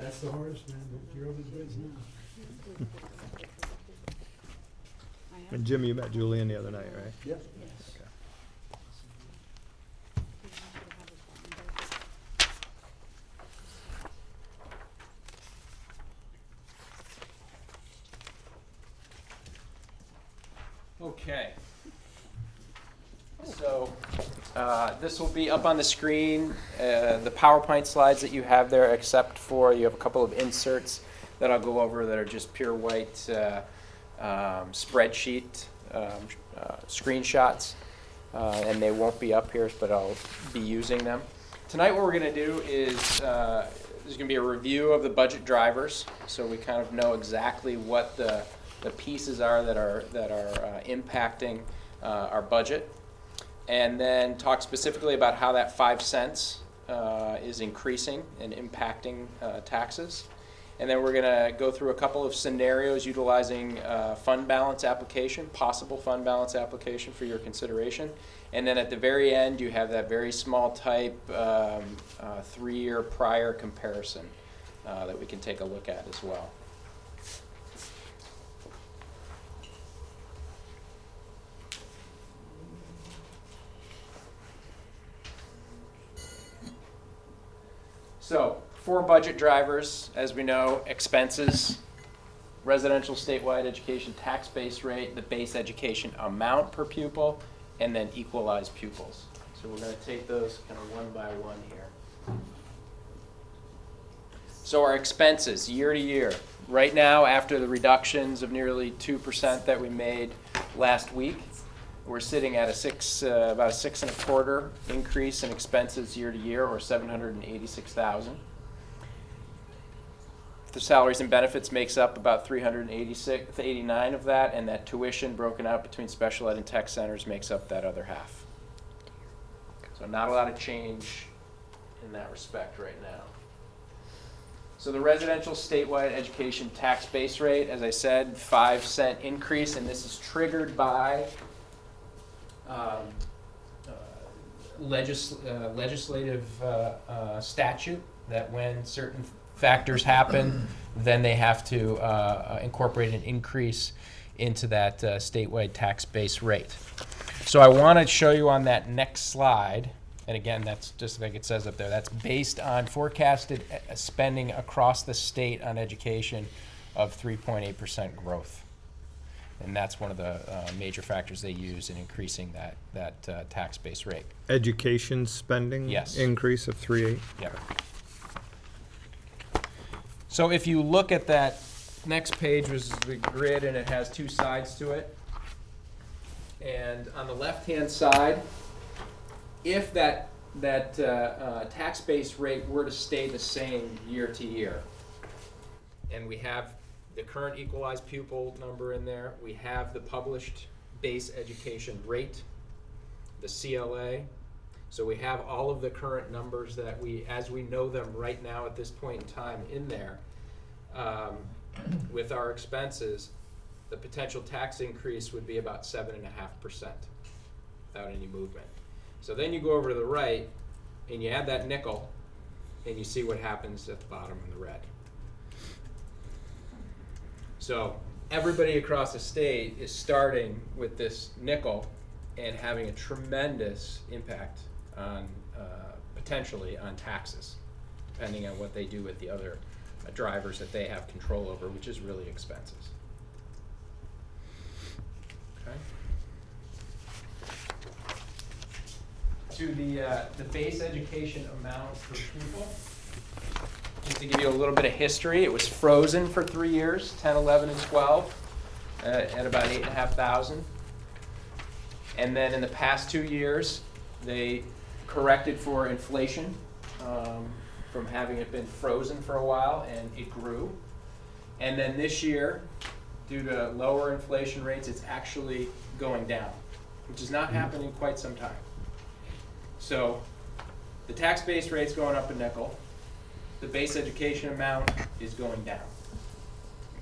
That's the hardest, man, but you're over the bridge now. And Jim, you met Julian the other night, right? Yep. Okay. Okay. So this will be up on the screen, the PowerPoint slides that you have there, except for you have a couple of inserts that I'll go over that are just pure white spreadsheet screenshots, and they won't be up here, but I'll be using them. Tonight what we're going to do is there's going to be a review of the budget drivers, so we kind of know exactly what the pieces are that are impacting our budget, and then talk specifically about how that 5 cents is increasing and impacting taxes. And then we're going to go through a couple of scenarios utilizing fund balance application, possible fund balance application for your consideration. And then at the very end, you have that very small type 3-year prior comparison that we can take a look at as well. So, 4 budget drivers, as we know: expenses, residential statewide education tax base rate, the base education amount per pupil, and then equalized pupils. So we're going to take those kind of one by one here. So our expenses year to year. Right now, after the reductions of nearly 2% that we made last week, we're sitting at about a 6.25% increase in expenses year to year, or $786,000. The salaries and benefits makes up about $389 of that, and that tuition broken out between special ed and tech centers makes up that other half. So not a lot of change in that respect right now. So the residential statewide education tax base rate, as I said, 5-cent increase, and this is triggered by legislative statute that when certain factors happen, then they have to incorporate an increase into that statewide tax base rate. So I want to show you on that next slide, and again, that's just like it says up there, that's based on forecasted spending across the state on education of 3.8% growth. And that's one of the major factors they use in increasing that tax base rate. Education spending? Yes. Increase of 3.8? Yep. So if you look at that next page, was the grid, and it has 2 sides to it. And on the left-hand side, if that tax base rate were to stay the same year to year, and we have the current equalized pupil number in there, we have the published base education rate, the CLA. So we have all of the current numbers that as we know them right now at this point in time in there. With our expenses, the potential tax increase would be about 7.5% without any movement. So then you go over to the right and you add that nickel and you see what happens at the bottom in the red. So everybody across the state is starting with this nickel and having a tremendous impact on potentially on taxes, depending on what they do with the other drivers that they have control over, which is really expenses. Okay. To the base education amount per pupil, just to give you a little bit of history, it was frozen for 3 years, 10, 11, and 12, at about 8,500. And then in the past 2 years, they corrected for inflation from having it been frozen for a while, and it grew. And then this year, due to lower inflation rates, it's actually going down, which has not happened in quite some time. So the tax base rate's going up a nickel. The base education amount is going down.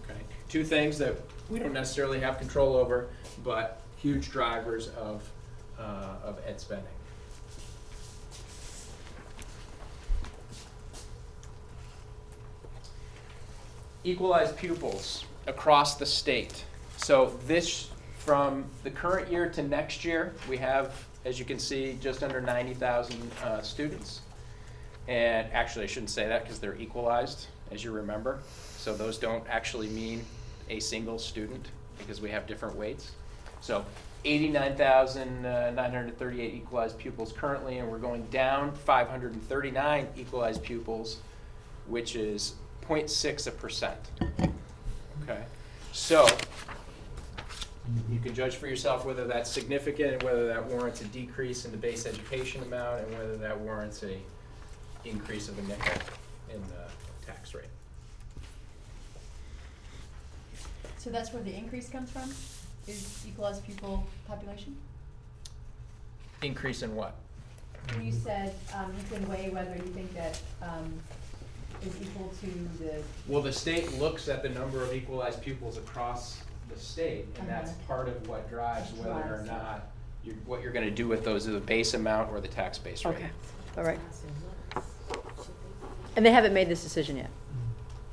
Okay, 2 things that we don't necessarily have control over, but huge drivers of ed spending. equalized pupils across the state. So this, from the current year to next year, we have, as you can see, just under 90,000 students. And actually, I shouldn't say that because they're equalized, as you remember. So those don't actually mean a single student because we have different weights. So 89,938 equalized pupils currently, and we're going down 539 equalized pupils, which is 0.6%. Okay, so you can judge for yourself whether that's significant and whether that warrants a decrease in the base education amount and whether that warrants a increase of a nickel in the tax rate. So that's where the increase comes from, is equalized pupil population? Increase in what? When you said, you can weigh whether you think that, is equal to the. Well, the state looks at the number of equalized pupils across the state, and that's part of what drives whether or not what you're going to do with those, is the base amount or the tax base rate. Okay, all right. And they haven't made this decision yet?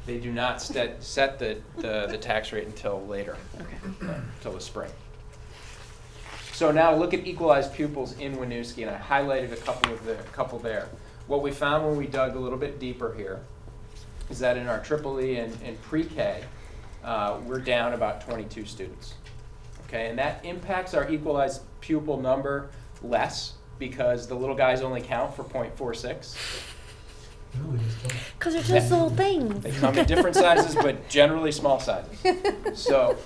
They do not set the tax rate until later, until the spring. So now look at equalized pupils in Winooski, and I highlighted a couple there. What we found when we dug a little bit deeper here is that in our triple E and pre-K, we're down about 22 students. Okay, and that impacts our equalized pupil number less because the little guys only count for 0.46. Because they're just little things. They come in different sizes, but generally small sizes. So,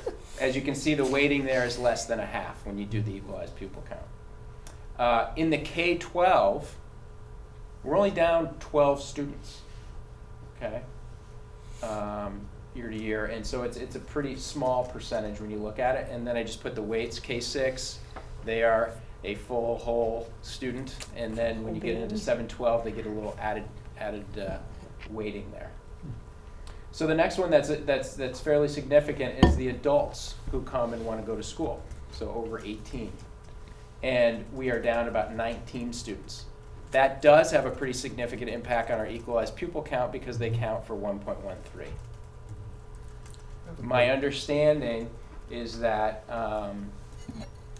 as you can see, the weighting there is less than a half when you do the equalized pupil count. In the K-12, we're only down 12 students, okay, year to year, and so it's a pretty small percentage when you look at it. And then I just put the weights. K-6, they are a full whole student, and then when you get into 7-12, they get a little added weighting there. So the next one that's fairly significant is the adults who come and want to go to school, so over 18. And we are down about 19 students. That does have a pretty significant impact on our equalized pupil count because they count for 1.13. My understanding is that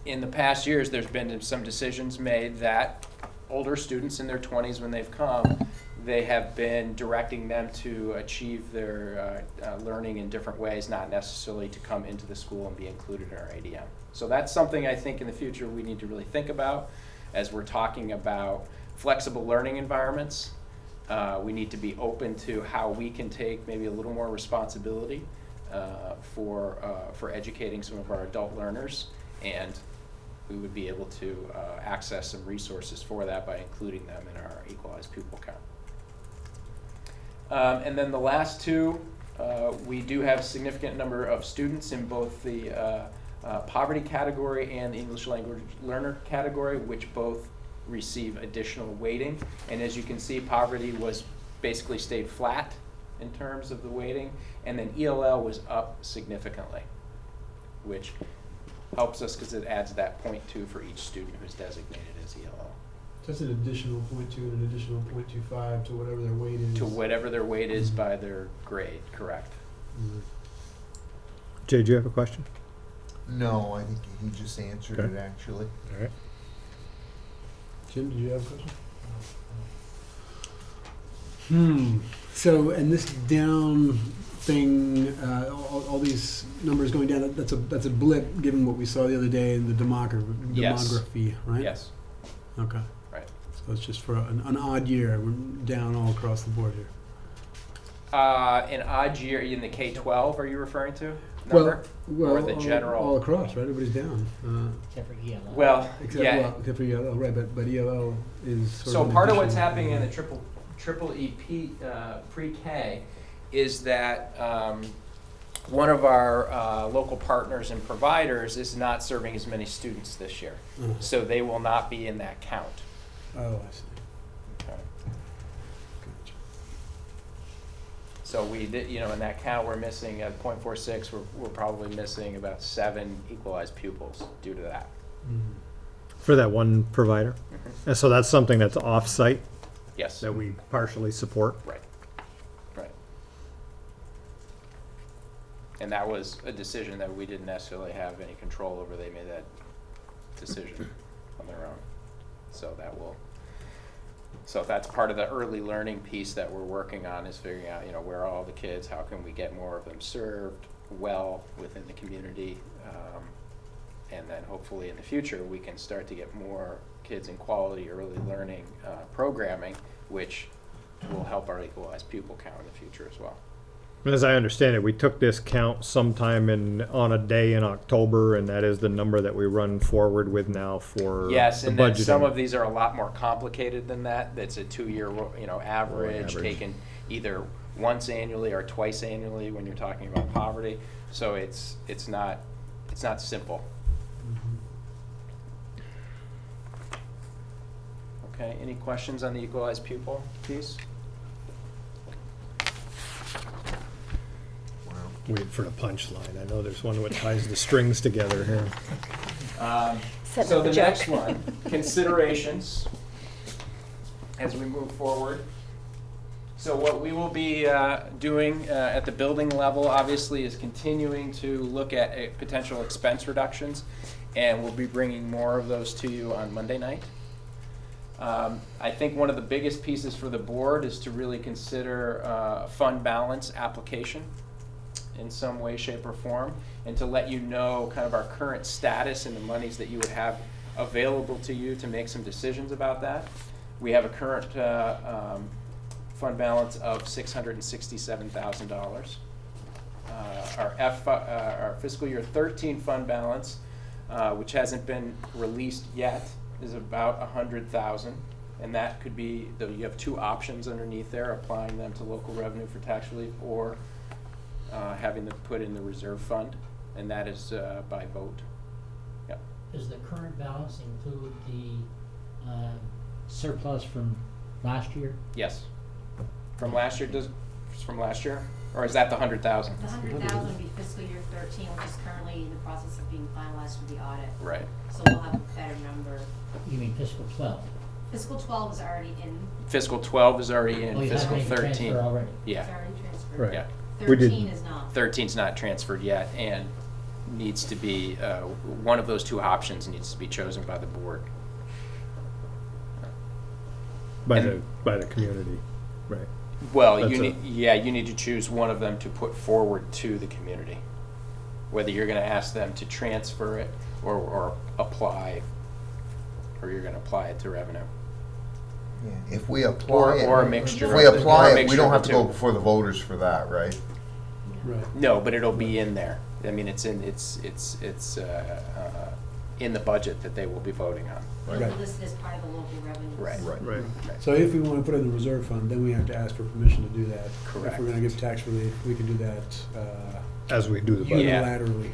in the past years there's been some decisions made that older students in their 20s, when they've come, they have been directing them to achieve their learning in different ways, not necessarily to come into the school and be included in our ADM. So that's something I think in the future we need to really think about as we're talking about flexible learning environments. We need to be open to how we can take maybe a little more responsibility for educating some of our adult learners, and we would be able to access some resources for that by including them in our equalized pupil count. And then the last two, we do have a significant number of students in both the poverty category and the English language learner category, which both receive additional weighting. And as you can see, poverty was basically stayed flat in terms of the weighting, and then ELL was up significantly, which helps us because it adds that 0.2 for each student who's designated as ELL. That's an additional 0.2 and an additional 0.25 to whatever their weight is. To whatever their weight is by their grade, correct. Jay, do you have a question? No, I think he just answered it actually. All right. Jim, did you have a question? So, and this down thing, all these numbers going down, that's a blip given what we saw the other day in the demography, right? Yes. Okay. Right. So it's just for an odd year. We're down all across the board here. An odd year in the K-12, are you referring to? Number? Well, or the general? All across, right? Everybody's down. Except for ELL. Well, Except for ELL, right? But ELL is sort so of part of what's happening in the triple EP pre-K is that one of our local partners and providers is not serving as many students this year, so they will not be in that count. Oh, I see. Okay. So we did, in that count we're missing at 0.46. We're probably missing about 7 equalized pupils due to that. For that one provider? And so that's something that's off-site? Yes. That we partially support? Right. Right. And that was a decision that we didn't necessarily have any control over. They made that decision on their own. So that's part of the early learning piece that we're working on, is figuring out, where are all the kids, how can we get more of them served well within the community, and then hopefully in the future we can start to get more kids in quality early learning programming, which will help our equalized pupil count in the future as well. As I understand it, we took this count sometime on a day in October, and that is the number that we run forward with now for Yes, the and then budgeting. some of these are a lot more complicated than that. That's a 2-year, average, taken either once annually or twice annually when you're talking about poverty. So it's not simple. Okay, any questions on the equalized pupil piece? Wait for the punchline. I know there's one that ties the strings together here. So the next one, considerations as we move forward. So what we will be doing at the building level, obviously, is continuing to look at potential expense reductions, and we'll be bringing more of those to you on Monday night. I think one of the biggest pieces for the board is to really consider fund balance application in some way, shape, or form, and to let you know kind of our current status and the monies that you would have available to you to make some decisions about that. We have a current fund balance of $667,000. Our fiscal year 13 fund balance, which hasn't been released yet, is about $100,000, and that could be, you have 2 options underneath there: applying them to local revenue for tax relief, or having them put in the reserve fund, and that is by vote. Yep. Does the current balance include the surplus from last year? Yes. From last year, or is that the 100,000? The 100,000 would be fiscal year 13, which is currently in the process of being finalized with the audit. Right. So we'll have a better number. You mean fiscal 12? Fiscal 12 is already in. Fiscal 12 is already in. Oh, you have Fiscal made the 13. transfer already? Yeah. It's already transferred. Right. Yeah. 13 is not. 13's not transferred yet, and needs to be, one of those 2 options needs to be chosen by the board. By the community, right? Well, That's you need to choose one of them to put forward to the community. Whether you're going to ask them to transfer it or apply, or you're going to apply it to revenue. Yeah, if we apply it, or a mixture. if we of the- apply or a it, we mixture don't of have the to go 2. before the voters for that, right? Right. No, but it'll be in there. I mean, it's in the budget that they will be voting on. It'll be listed as part of the local revenues. Right. Right. So if we want to put it in the reserve fund, then we have to ask for permission to do that. Correct. If we're going to give tax relief, we can do that As we do the budget, Yeah. unilaterally.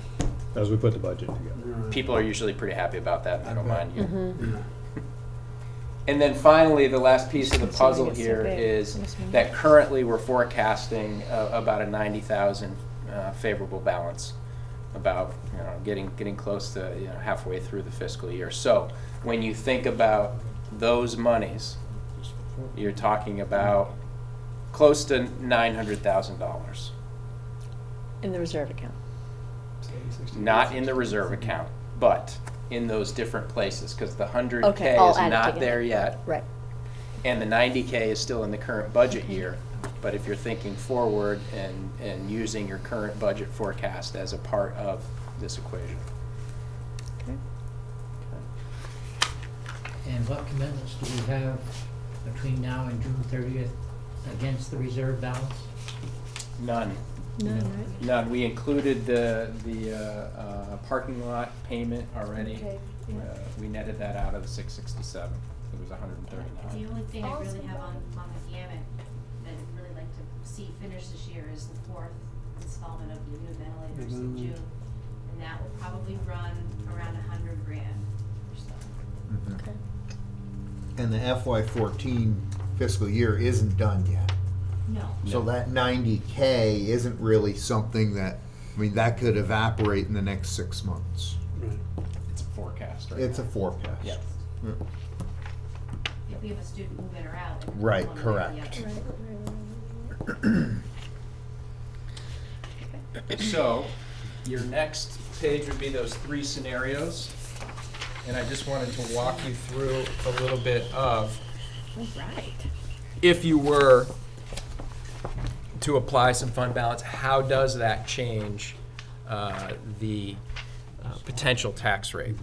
as we put the budget together. Right. People are usually pretty happy about that. They I don't bet. mind you. Yeah. And then finally, the last piece of the puzzle it's so here big. is Miss me. that currently we're forecasting about a 90,000 favorable balance, about getting close to halfway through the fiscal year. So when you think about those monies, you're talking about close to $900,000. In the reserve account. Not in the reserve account, but in those different places, because the 100K Okay, all is added not together. there yet. Right. And the 90K is still in the current budget year. But if you're thinking forward and using your current budget forecast as a part of this equation. Okay. And what commitments do we have between now and June 30th against the reserve balance? None. None, right? None. We included the parking lot payment already. Okay, yeah. We netted that out of the 667. It was 139. The only thing I really have on the gamut that I'd really like to see finished this year is the 4th installment of the new ventilators in June. And that will probably run around $100,000 or so. Okay. And the FY14 fiscal year isn't done yet. No. So that 90K isn't really something that, that could evaporate in the next 6 months. Right. It's a forecast, right? It's a forecast. Yeah. Yeah. If we have a student move in or out. it could Right, go one way or the correct. other. Right. So, your next page would be those 3 scenarios. And I just wanted to walk you through a little bit of, if you were to apply some fund balance, how does that change the potential tax rate?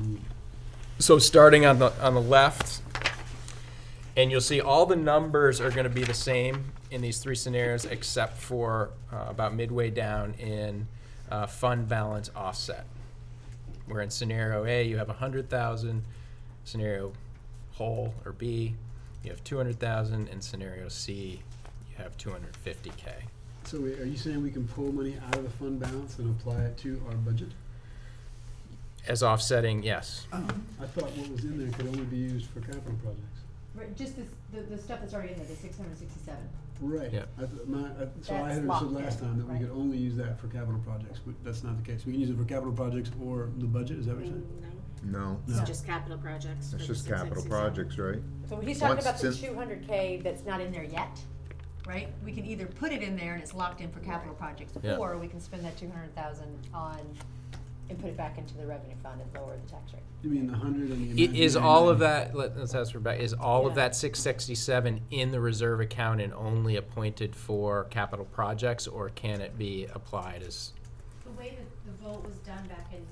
So starting on the left, and you'll see all the numbers are going to be the same in these 3 scenarios, except for about midway down in fund balance offset. Where in scenario A you have 100,000, scenario whole or B you have 200,000, and scenario C you have 250K. So are you saying we can pull money out of the fund balance and apply it to our budget? As offsetting, yes. I thought what was in there could only be used for capital projects. Right, just the stuff that's already in there, the 667. Right. Yeah. So I had understood last time that we could only use that for capital projects, but that's not the case. We can use it for capital projects or the budget, is that what you're saying? No. It's just capital projects. It's for just the capital 667. projects, right? So he's talking Once about the it's in- 200K that's not in there yet, right? We can either put it in there and it's locked in for capital projects, Yeah. or we can spend that 200,000 on, and put it back into the revenue fund and lower the tax rate. You mean the 100 and the Is all of that, let's ask Rebecca, is all of Yeah. that 667 in the reserve account and only appointed for capital projects, or can it be applied as? The way that the vote was done back in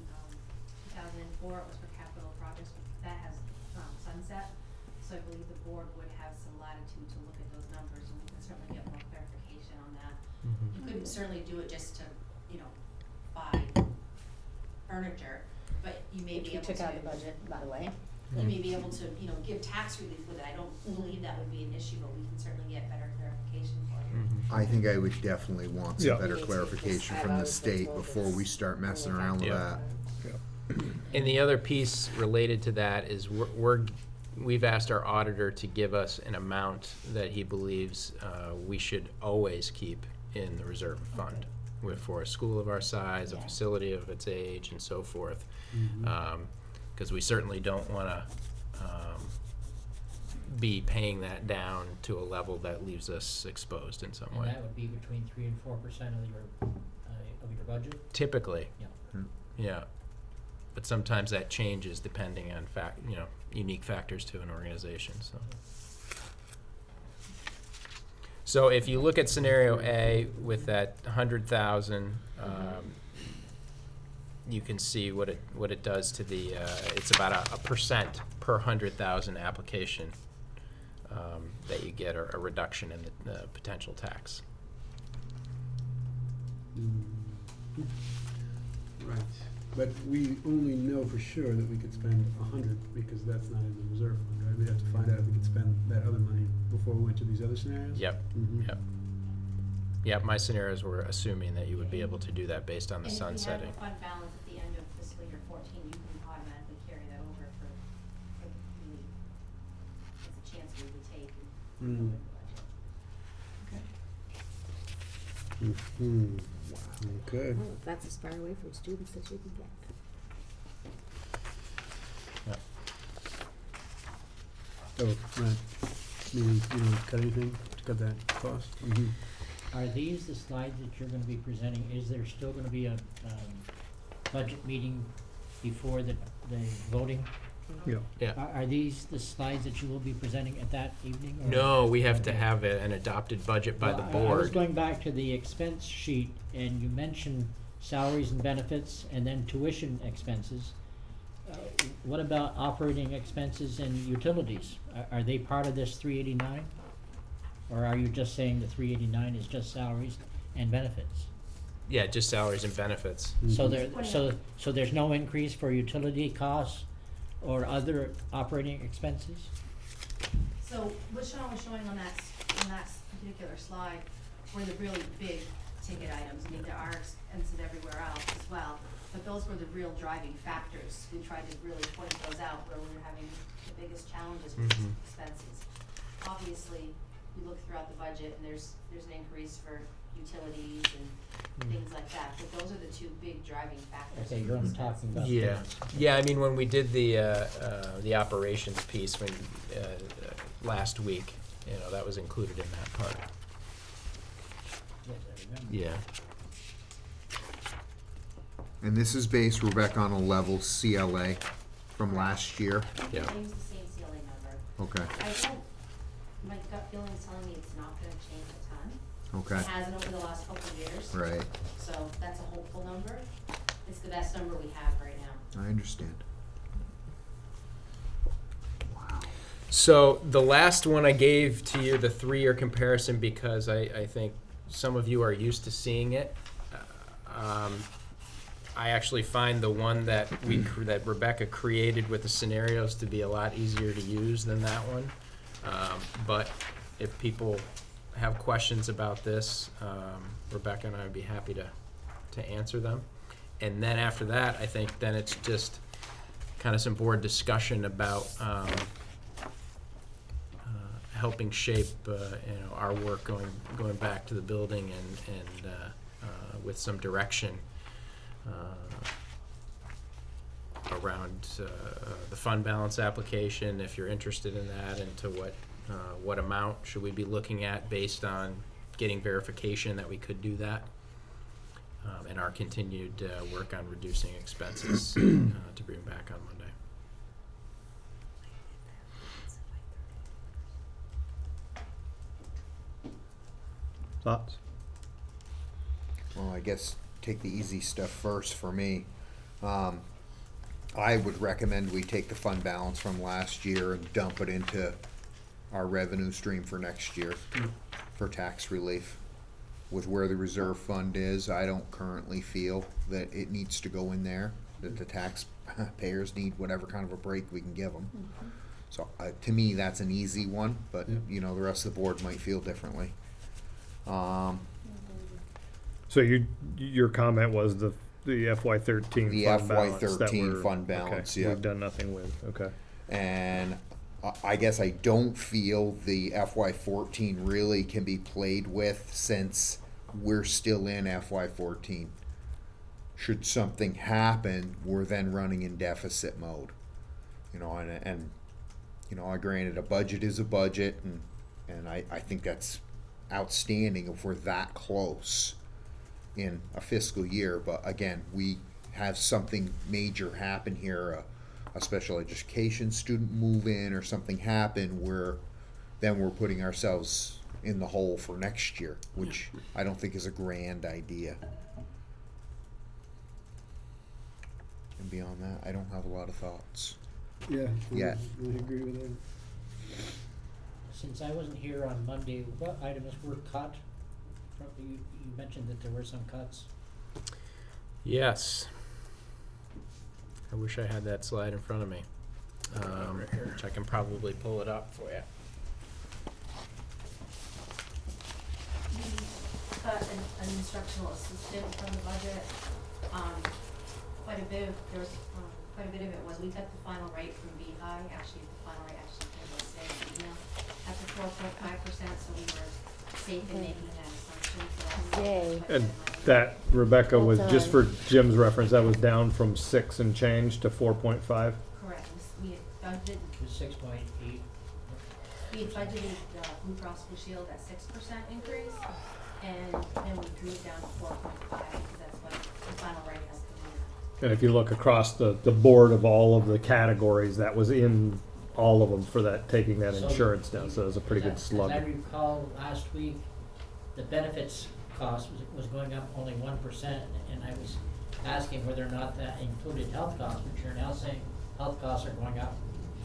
2004, it was for capital projects. That has sunset, so I believe the board would have some latitude to look at those numbers, and we can certainly get more clarification on that. You couldn't certainly do it just to, buy furniture, but you may Which be we able took to. out of the budget, by the way. You may be able to, give tax relief with it. I don't believe that would be an issue, but we can certainly get better clarification for you. I think I would definitely want some Yeah. better We need to clarification just from add the out state what's before we start messing around with Yeah. that. And the other piece related to that is we've asked our auditor to give us an amount that he believes we should always keep in the reserve fund for a school of our size, a facility of its age, and so forth. Because we certainly don't want to be paying that down to a level that leaves us exposed in some And way. that would be between 3 and 4% of your budget? Typically. Yeah. Yeah. But sometimes that changes depending on unique factors to an organization. So if you look at scenario A with that 100,000, you can see what it does to the. It's about a percent per 100,000 application that you get, or a reduction in the potential tax. Right. But we only know for sure that we could spend 100 because that's not in the reserve fund, right? We'd have to find out if we could spend that other money before we went to these other scenarios? Yep. Mhm. Yep. My scenarios were assuming that you would be able to do that based on the sunsetting. And if you have a fund balance at the end of fiscal year 14, you can automatically carry that over for the need. It's a chance we would take and Mm. go with the budget. Mhm. Okay. Well, that's as far away from students as you can get. Oh, right. Meaning, you don't cut anything to cut that cost? Mm-hmm. Are these the slides that you're gonna be presenting? Is there still gonna be a, budget meeting before the voting? Yeah. Yeah. Are these the slides that you will be presenting at that evening? or- No, we have to Okay. have an adopted budget by the Well, I was board. going back to the expense sheet, and you mentioned salaries and benefits, and then tuition expenses. What about operating expenses and utilities? Are they part of this 389? Or are you just saying the 389 is just salaries and benefits? Yeah, just salaries and benefits. So there's no increase for utility costs or other operating expenses? So what Sean was showing on that particular slide were the really big ticket items. I mean, there are expenses everywhere else as well, but those were the real driving factors. We tried to really point those out where we were having the biggest challenges with these expenses. Obviously, we look throughout the budget and there's an increase for utilities and things like that, but those are the two big driving factors. Okay, you're only talking about. Yeah, yeah. I mean, when we did the operations piece last week, that was included in that part. Yes, I remember. Yeah. And this is based, Rebecca, on a level CLA from last year. We use the same CLA number. Okay. My gut feeling is telling me it's not gonna change a ton. Okay. It hasn't over the last couple of years. Right. So that's a hopeful number. It's the best number we have right now. I understand. So the last one I gave to you, the 3-year comparison, because I think some of you are used to seeing it. I actually find the one that that Rebecca created with the scenarios to be a lot easier to use than that one. But if people have questions about this, Rebecca and I would be happy to answer them. And then after that, I think then it's just kind of some board discussion about helping shape our work going back to the building and with some direction around the fund balance application, if you're interested in that, and to what amount should we be looking at based on getting verification that we could do that, and our continued work on reducing expenses to bring back on Monday. Thoughts? Well, I guess take the easy stuff first for me. I would recommend we take the fund balance from last year and dump it into our revenue stream for next year for tax relief. With where the reserve fund is, I don't currently feel that it needs to go in there, that the taxpayers need whatever kind of a break we can give them. So to me, that's an easy one, but you know, the rest of the board might feel differently. So your comment was the FY13 The fund balance that FY13 fund balance, okay, yeah. we've done nothing with, okay. And I guess I don't feel the FY14 really can be played with since we're still in FY14. Should something happen, we're then running in deficit mode. You know, and you know, granted, a budget is a budget, and I think that's outstanding if we're that close in a fiscal year. But again, we have something major happen here, a special education student move in or something happen where then we're putting ourselves in the hole for next year, which I don't think is a grand idea. And beyond that, I don't have a lot of thoughts. Yeah. Yeah. I agree with that. Since I wasn't here on Monday, what items were cut? You mentioned that there were some cuts. Yes. I wish I had that slide in front of me, which I can probably pull it up for you. We got an instructional assistant from the budget. Quite a bit of it was, we got the final rate from VHI, actually the final rate actually came out today, email, at the 4.5%, so we were safe in making that assumption. So Yay. And that, Rebecca, was Well just done. for Jim's reference, that was down from 6 and change to 4.5. correct, we had budgeted, It was 6.8. we had budgeted Blue Cross Blue Shield at 6% increase, and then we drew it down to 4.5, because that's what the final rate has come in. And if you look across the board of all of the categories, that was in all of them for that, taking that So insurance down, so it was a pretty good slug. As I recall, last week, the benefits cost was going up only 1%, and I was asking whether or not that included health costs, which you're now saying health costs are going up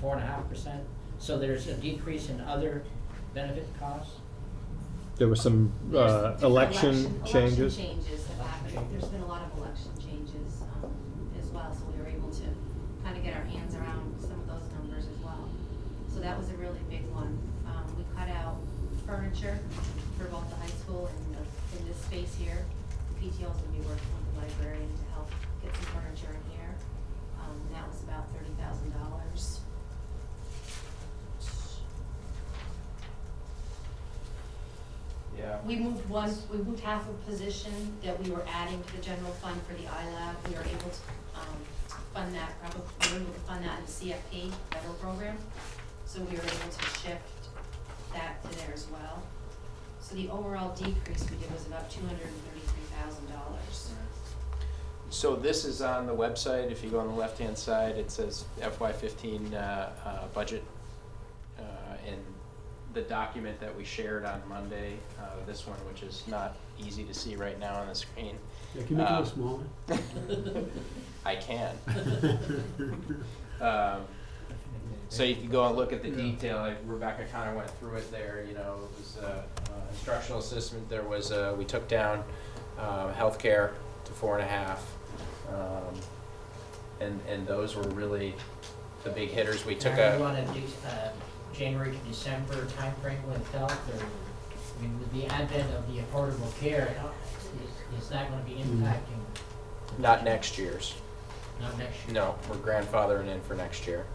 4.5%. So there's a decrease in other benefit costs? There was some There's election different changes. Election changes have happened. There's been a lot of election changes as well, so we were able to kind of get our hands around some of those numbers as well. So that was a really big one. We cut out furniture for both the high school and in this space here. The PTO is going to be working with the librarian to help get some furniture in here. And that was about $30,000. Yeah. We moved half a position that we were adding to the general fund for the iLab. We were able to fund that, we were able to fund that in the CFP federal program. So we were able to shift that to there as well. So the overall decrease we did was about $233,000. So this is on the website. If you go on the left-hand side, it says FY15 budget. And the document that we shared on Monday, this one, which is not easy to see right now on the screen. Yeah, can you make it a little smaller? I can. So you can go and look at the detail. Rebecca kind of went through it there. You know, it was instructional assistant. There was we took down healthcare to 4.5, and those were really the big hitters. We took You want to do January to December timeframe with health, or I mean, with the advent of the Affordable Care, is that going to be impacting? Not next year's. Not next year. No, we're grandfathering in for next year,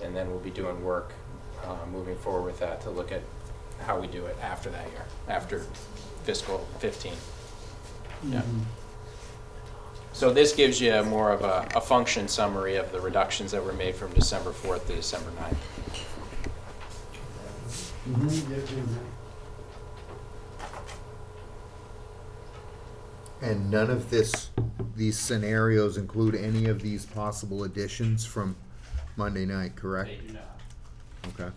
and then we'll be doing work moving forward with that to look at how we do it after that year, after fiscal 15. Yeah. So this gives you more of a function summary of the reductions that were made from December 4th to December 9th. And none of these scenarios include any of these possible additions from Monday night, correct? They do not. Okay.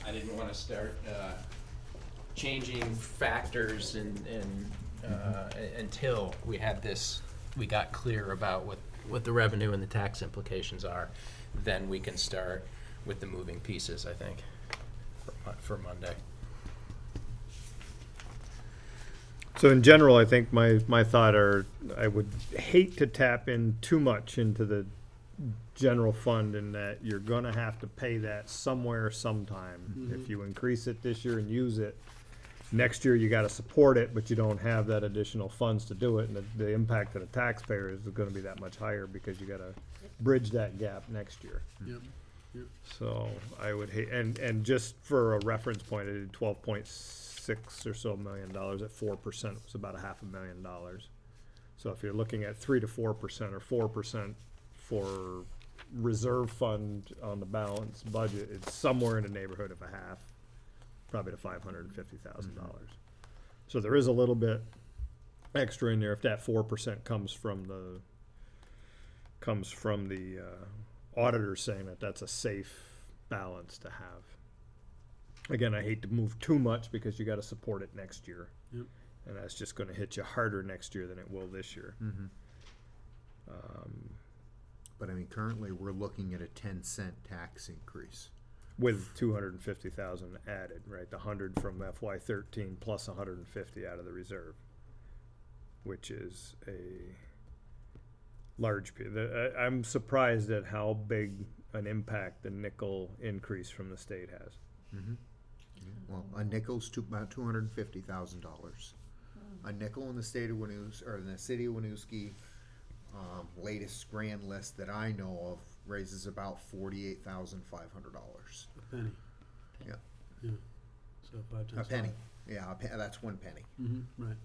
I didn't want to start changing factors until we had this, we got clear about what the revenue and the tax implications are. Then we can start with the moving pieces, I think, for Monday. So in general, I think my thought I would hate to tap in too much into the general fund, in that you're gonna have to pay that somewhere sometime. If you increase it this year and use it, next year you gotta support it, but you don't have that additional funds to do it, and the impact to the taxpayer is gonna be that much higher because you gotta bridge that gap next year. Yep. So I would hate, and just for a reference point, I did $12.6 or so million. At 4% was about $500,000. So if you're looking at 3 to 4% or 4% for reserve fund on the balance budget, it's somewhere in the neighborhood of a half, probably to $550,000. So there is a little bit extra in there if that 4% comes from the auditor saying that that's a safe balance to have. Again, I hate to move too much because you got to support it next year. Yep. And that's just going to hit you harder next year than it will this year. But I mean, currently we're looking at a 10-cent tax increase. With 250,000 added, right? The 100 from FY13 plus 150 out of the reserve, which is a large piece. I'm surprised at how big an impact the nickel increase from the state has. Well, a nickel's about $250,000. A nickel in the state of Winooski, or in the city of Winooski, latest grand list that I know of raises about $48,500. A penny. Yeah. Yeah. So 5 times A penny. 5. Yeah, that's 1 penny. Right.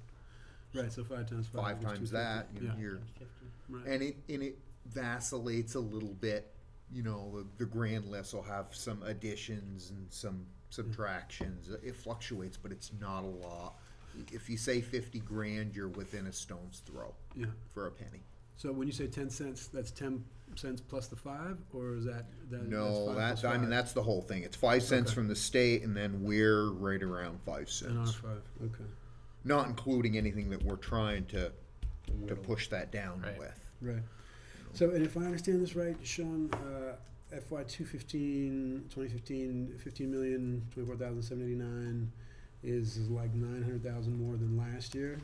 Right. So 5 times 5. 5 times that, you're, Right. and it vacillates a little bit. You know, the grand list will have some additions and some subtractions. It fluctuates, but it's not a lot. If you say 50 grand, you're within a stone's throw. Yeah. For a penny. So when you say 10 cents, that's 10 cents plus the 5, or is that? No, that's 5 plus I mean 5? that's the whole thing. It's 5 cents Okay. from the state, and then we're right around 5 cents. And our 5. Okay. Not including anything that we're trying to push that down Right. with. Right. So, and if I understand this right, Sean, FY 2015, 15,024,789 is like 900,000 more than last year.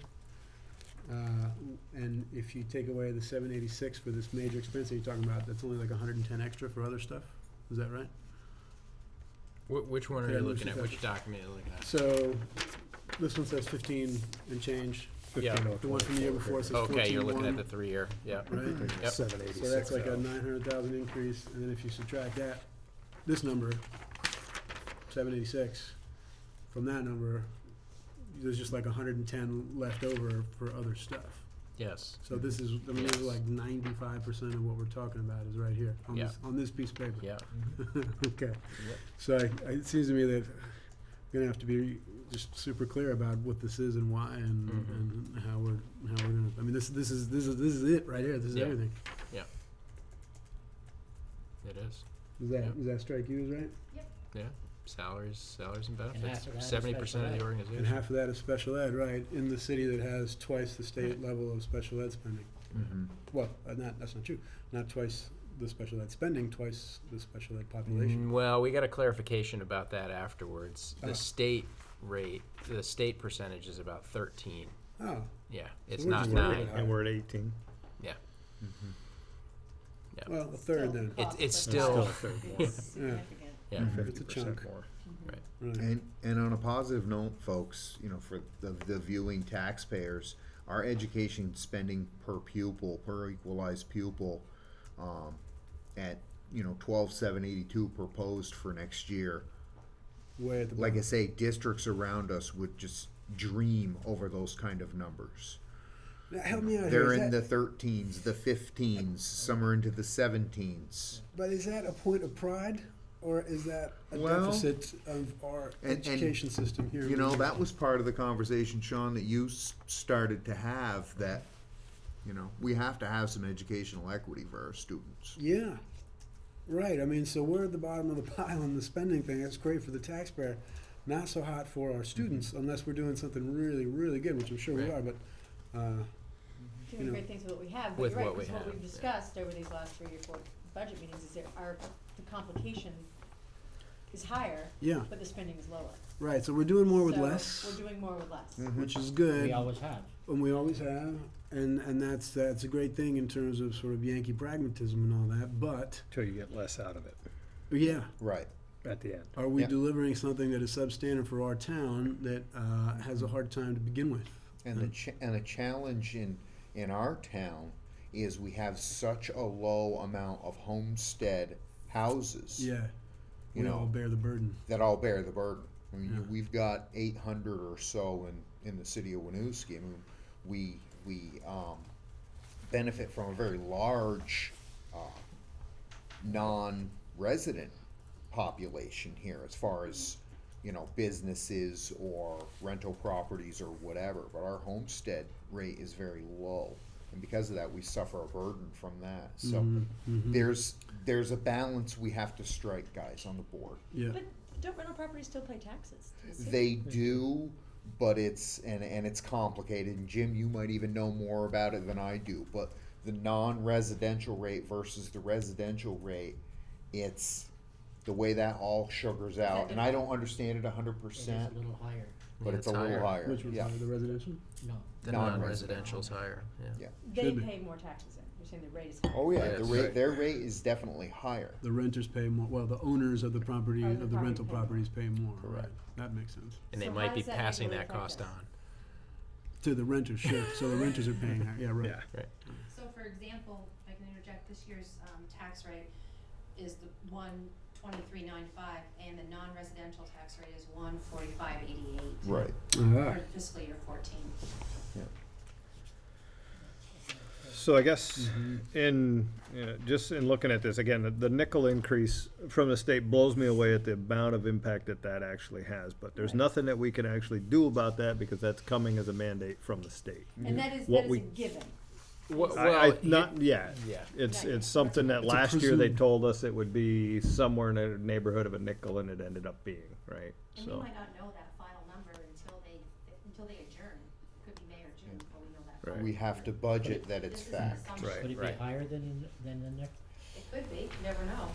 And if you take away the 786 for this major expense that you're talking about, that's only like 110 extra for other stuff. Is that right? Which one are Yeah, you looking which at? is Which document are you looking at? So this one says 15 and change. Yeah. The one from the year before says 14. Okay, you're looking at the 3-year. Yeah. Right? Yep. 786. So that's like a 900,000 increase, and then if you subtract that, this number, 786, from that number, there's just like 110 left over for other stuff. Yes. So this is, I mean, this is like 95% of what we're talking about is right here on Yeah. this piece of paper. Yeah. Okay. So it seems to me that gonna have to be just super clear about what this is and why and how we're gonna. I mean, this is it right here. This is Yeah. everything. Yeah. It is. Does that strike you as right? Yeah. Salaries and half benefits. of that is 70% of the special ed. organization. And half of that is special ed, right? In the city that has twice the state level of special ed spending. Well, that's not true. Not twice the special ed spending, twice the special ed population. Well, we got a clarification about that afterwards. Ah. The state rate, the state percentage is about 13. Oh. Yeah, So it's we're not just 9. And we're at 18. Yeah. Yeah. Well, a third then. It's Still still. a third. Yeah. Yeah. It's a chunk. More. Right. Right. And on a positive note, folks, you know, for the viewing taxpayers, our education spending per pupil, per equalized pupil, at, you know, 12,782 proposed for next year. Way at the Like I bottom. say, districts around us would just dream over those kind of numbers. Now, help me out They're here. in Is the 13s, the 15s, some are into the 17s. but is that a point of pride, or is that a Well, deficit of our and- education system here? in You know, Missouri? that was part of the conversation, Sean, that you started to have, that, you know, we have to have some educational equity for our students. Yeah, right. I mean, so we're at the bottom of the pile on the spending thing. That's great for the taxpayer. Not so hot for our students, unless we're doing something really, really good, which I'm sure we Right. are. But Doing you know, great things with what we have, but With you're right, what we because what have, we've yeah. discussed over these last 3 or 4 budget meetings is the complication is higher, Yeah. but the spending is lower. right. So we're doing more with So less, We're doing more with less. which is good. We always have. And we always have, and that's a great thing in terms of sort of Yankee pragmatism and all that. But Till you get less out of it yeah, Right. at the end. are we Yeah. delivering something that is substandard for our town that has a hard time to begin with? And the challenge in our town is we have such a low amount of homestead houses. Yeah, You we know, all bear the burden. that all bear the burden. I mean, Yeah. we've got 800 or so in the city of Winooski. I mean, we benefit from a very large non-resident population here, as far as, you know, businesses or rental properties or whatever. But our homestead rate is very low, and because of that, we suffer a burden from that. So there's a balance we have to strike, guys, on the board. Yeah. But don't rental properties still pay taxes to the city? They do, but it's complicated. And Jim, you might even know more about it than I do. But the non-residential rate versus the residential rate, it's the way that all sugars out. And I don't understand it It is 100%, a little higher. but Yeah, it's a it's little higher. higher. Which was Yeah. the residential? No. The Non-residential. non-residential's higher. Yeah. Yeah. They Should be. pay more taxes in. You're saying the rate is higher. Oh yeah, Yes. their rate is definitely higher. The renters pay more. Well, the owners of the property Of the of the property rental pay more. properties pay more. Correct. Right. That makes sense. And they So might how be does that passing negatively that cost affect us? on. To the renters, sure. So the renters are paying that. Yeah, right. Yeah. Right. So for example, if I can interject, this year's tax rate is the 123.95, and the non-residential tax rate is 145.88. Right. For fiscal year 14. Yeah. So I guess just in looking at this, again, the nickel increase from the state blows me away at the amount of impact that actually has. But there's nothing that we can actually do about that, because that's coming as a mandate from the state. And that is, What that is we- a given. Not yet. Yeah. It's something that It's a last year they presumed. told us it would be somewhere in the neighborhood of a nickel, and it ended up being, right? And we So, might not know that final number until they adjourn. Could be May or June before we know that. Right. We have to budget that it's This is an fact. assumption. Right. Would it be higher than the NIC? It could be, you never know.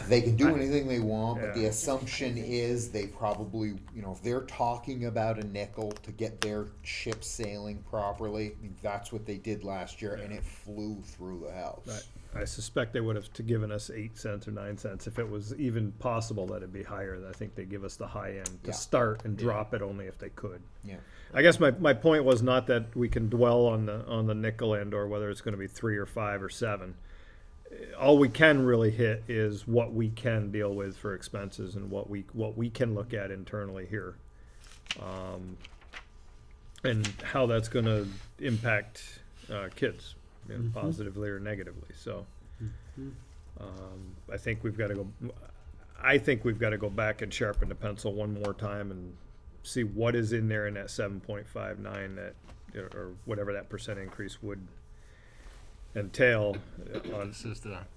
They can do anything they want, but the Yeah. assumption is they probably, you know, if they're talking about a nickel to get their ship sailing properly, I mean, that's what they did last year, and it flew through the house. I suspect they would have given us 8 cents or 9 cents if it was even possible that it'd be higher. I think they give us the high end to Yeah. start and drop it only if they could. Yeah. I guess my point was not that we can dwell on the nickel end, or whether it's going to be 3 or 5 or 7. All we can really hit is what we can deal with for expenses, and what we can look at internally here, and how that's going to impact kids, positively or negatively. So I think we've got to go. I think we've got to go back and sharpen the pencil one more time and see what is in there in that 7.59 that, or whatever that percent increase would entail.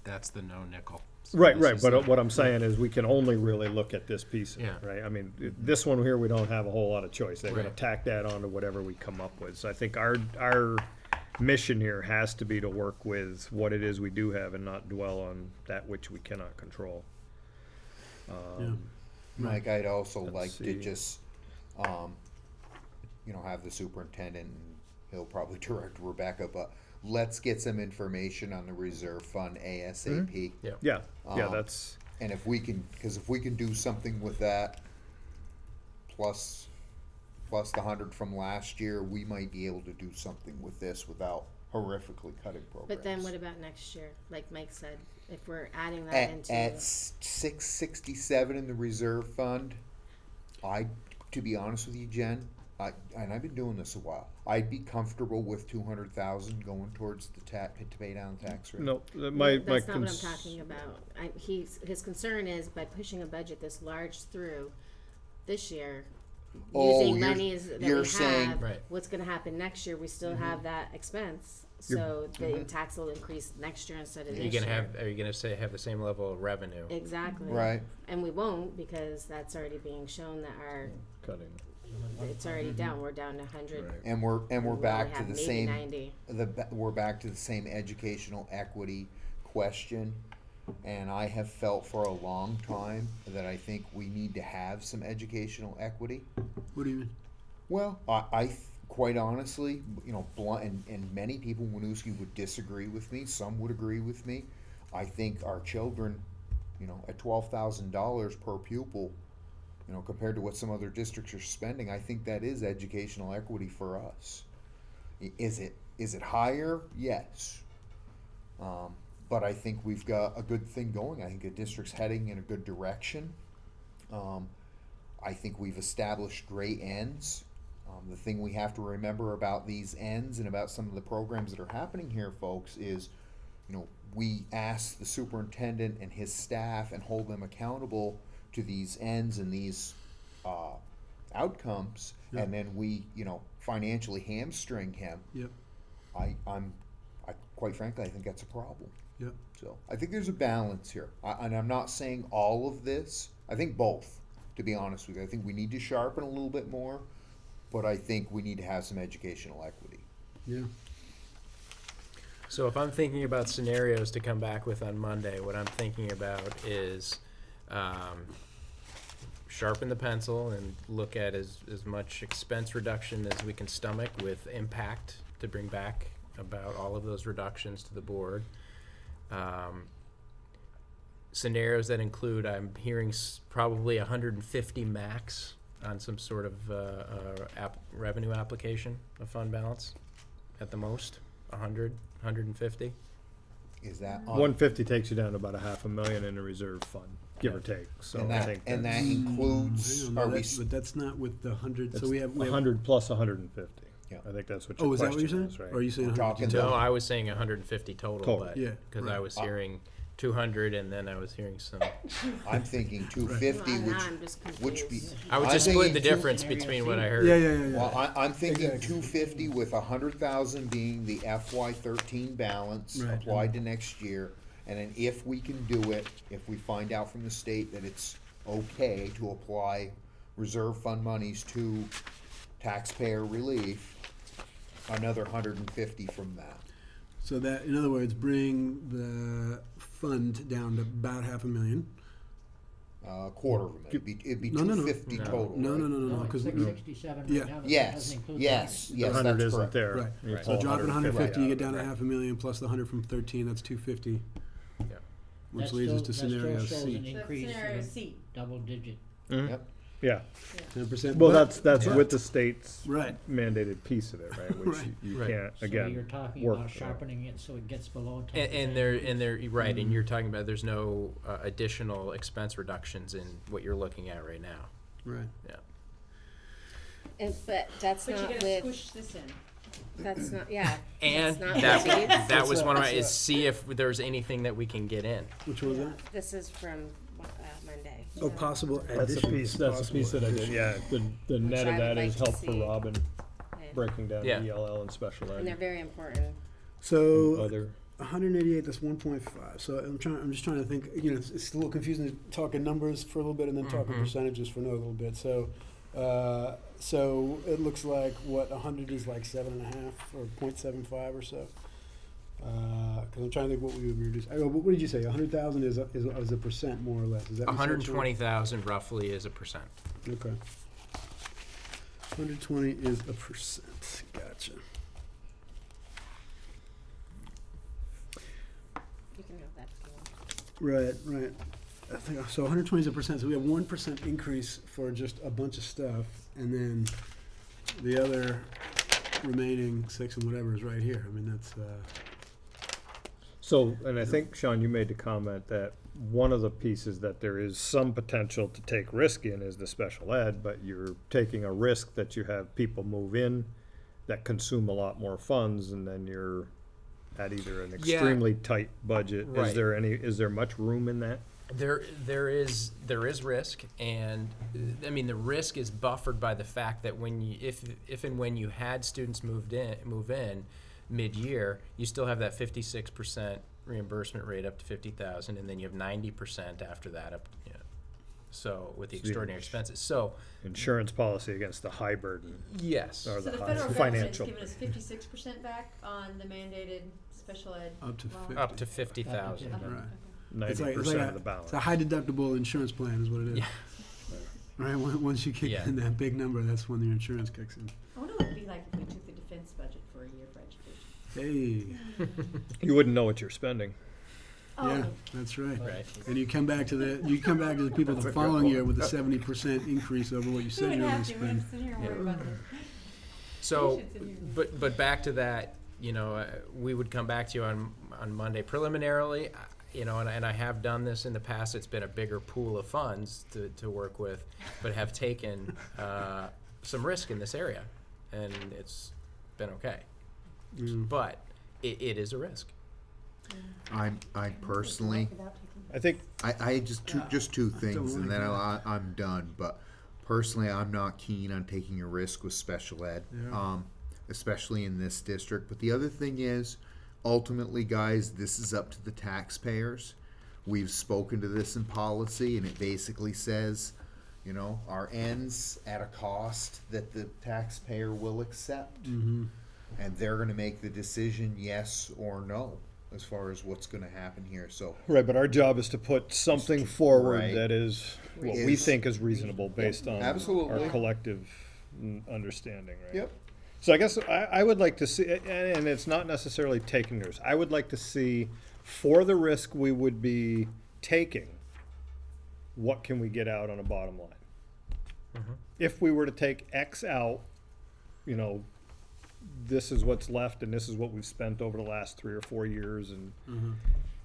That's the no nickel. So Right, this right, is but the- what I'm saying is we can only really look at this piece of it, Yeah. right? I mean, this one here, we don't have a whole lot of choice. They're gonna Right. tack that on to whatever we come up with. So I think our mission here has to be to work with what it is we do have and not dwell on that which we cannot control. Mike, I'd also Let's like see. to just, have the superintendent, and he'll probably direct Rebecca, but let's get some information on the reserve fund ASAP. Yeah, Um, that's, And if we can, because if we can do something with that, plus the 100 from last year, we might be able to do something with this without horrifically cutting programs. But then what about next year? Like Mike said, if we're adding that At, into. at 667 in the reserve fund, to be honest with you, Jen, and I've been doing this a while, I'd be comfortable with 200,000 going towards the to pay down the tax rate. no, No, my that's not what I'm talking about. His concern is by pushing a budget this large through this year, using you're- monies that you're we saying- have, Right. what's gonna happen next year, we still have that expense. You're- So the tax will increase next year instead of Are this you year. gonna have the same level of revenue? Exactly. Right. And we won't because that's already being shown that cutting. it's already down. We're down to 100. Right. And we're we back only to have the maybe same 90. we're back to the same educational equity question, and I have felt for a long time that I think we need to have some educational equity. What do you mean? Well, quite honestly, blunt, and many people in Winooski would disagree with me. Some would agree with me. I think our children, at $12,000 per pupil, compared to what some other districts are spending, I think that is educational equity for us. Is it higher? Yes. But I think we've got a good thing going. I think the district's heading in a good direction. I think we've established great ends. The thing we have to remember about these ends and about some of the programs that are happening here, folks, is, we ask the superintendent and his staff and hold them accountable to these ends and these outcomes, Yeah. and then we, financially hamstring him. Yep. Quite frankly, I think that's a problem. Yep. So I think there's a balance here, and I'm not saying all of this. I think both, to be honest with you. I think we need to sharpen a little bit more, but I think we need to have some educational equity. Yeah. So if I'm thinking about scenarios to come back with on Monday, what I'm thinking about is sharpen the pencil and look at as much expense reduction as we can stomach with impact to bring back about all of those reductions to the board. Scenarios that include, I'm hearing probably 150 max on some sort of revenue application of fund balance at the most, 100, 150. Is that 150 takes you down to about $500,000 in the reserve fund, give or take. So and I that, think and that that's includes, No, are we? but that's not with the 100. it's So we have 100 plus 150. Yeah. I think that's what your Oh, is that question what you're saying? is, right? Or are you saying We're 100? talking No, I was saying 150 total, Total. but Yeah, because I right. was hearing 200 and then I was hearing some. I'm thinking 250, Well, which now I'm just which be. confused. I would I'm just split thinking the two- difference between what I heard. Yeah. Well, I'm thinking Exactly. 250 with 100,000 being the FY13 balance Right. applied to next year, and then if we can do it, if we find out from the state that it's okay to apply reserve fund monies to taxpayer relief, another 150 from that. So that, in other words, bring the fund down to about $500,000. Quarter of a million. It'd be No, no, no. 250 No. total. No, right? no, no, no, no. No, it's Because 667 yeah. right now, but that Yes, doesn't include the yes, tax. yes, The 100 that's isn't correct. there. Right. You Right. So pull dropping 150, you get down to right. $500,000 plus the 100 from 13. That's 250. Yeah. Which That leads us still- to scenario That still shows an C. increase Scenario of C. double digit. Mhm. Yep. Yeah. 10%. Well, but- that's but- with the state's Right. mandated piece of it, right? Which Right. you Right. can't So again you're talking work. about sharpening it so it gets below 10%. And they're right, and you're talking about there's no additional expense reductions in what you're looking at right now. Right. Yeah. But that's But you not gotta with. squish this in. That's not. Yeah. And that's not that with these. that was one of my is see if there's anything that we can get in. Which one was that? This is from Monday. Oh, possible That's the piece, that's the piece that I did, yeah. The Which net I of would that like is to help for see. Robin, Yeah. breaking down Yeah. ELL and special And they're ed. very important. So And other, 188. That's 1.5. So I'm just trying to think. You know, it's a little confusing to talk in numbers for a little bit and then talk in percentages for another little bit. So, so it looks like what 100 is like 7.5 or 0.75 or so. Because I'm trying to think what we would reduce. What did you say? 100,000 is a percent more or less. Is that what you said, Sean? 120,000 roughly is a percent. Okay. 120 is a percent. Gotcha. You can have that if you want. Right. I think so. 120 is a percent. So we have 1% increase for just a bunch of stuff, and then the other remaining 6 and whatever is right here. I mean, that's. so, and I think, Sean, you made the comment that one of the pieces that there is some potential to take risk in is the special ed, but you're taking a risk that you have people move in that consume a lot more funds, and then you're at either an Yeah. extremely tight budget. Right. Is there much room in that? There is risk, and I mean the risk is buffered by the fact that when you if and when you had students move in mid-year, you still have that 56% reimbursement rate up to 50,000, and then you have 90% after that up. You know, so with the So the extraordinary expenses, so Insurance policy against the high burden. yes. Or So the the high federal government's financial. giving us 56% back on the mandated special ed. Up to loan? 50. Up to 50,000. Right. 90% of the it's balance. a high deductible insurance plan is what it is. Yeah. Right. Once you kick Yeah. in that big number, that's when the insurance kicks in. I wonder what it'd be like if we took the defense budget for a year for education. Hey. You wouldn't know what you're spending. Yeah, that's right. Right. And you come back to the people the following year with a 70% increase over what you said you were going to spend. sit here and worry about this. So, We should sit here. but back to that, you know, we would come back to you on Monday preliminarily, you know, and I have done this in the past. It's been a bigger pool of funds to work with, but have taken some risk in this area, and it's been okay. But it is a risk. I personally, I think I just two things, and then I'm done. But personally, I'm not keen on taking a risk with special ed, especially in this district. But the other thing is, ultimately, guys, this is up to the taxpayers. We've spoken to this in policy, and it basically says, you know, our ends at a cost that the taxpayer will accept, and they're going to make the decision, yes or no, as far as what's going to happen here. So, right, but our job is to put something forward Right. that is what we think is reasonable based on Absolutely. our collective understanding, right? Yep. So I guess I would like to see, and it's not necessarily taking risk. I would like to see, for the risk we would be taking, what can we get out on a bottom line? If we were to take X out, you know, this is what's left and this is what we've spent over the last 3 or 4 years, and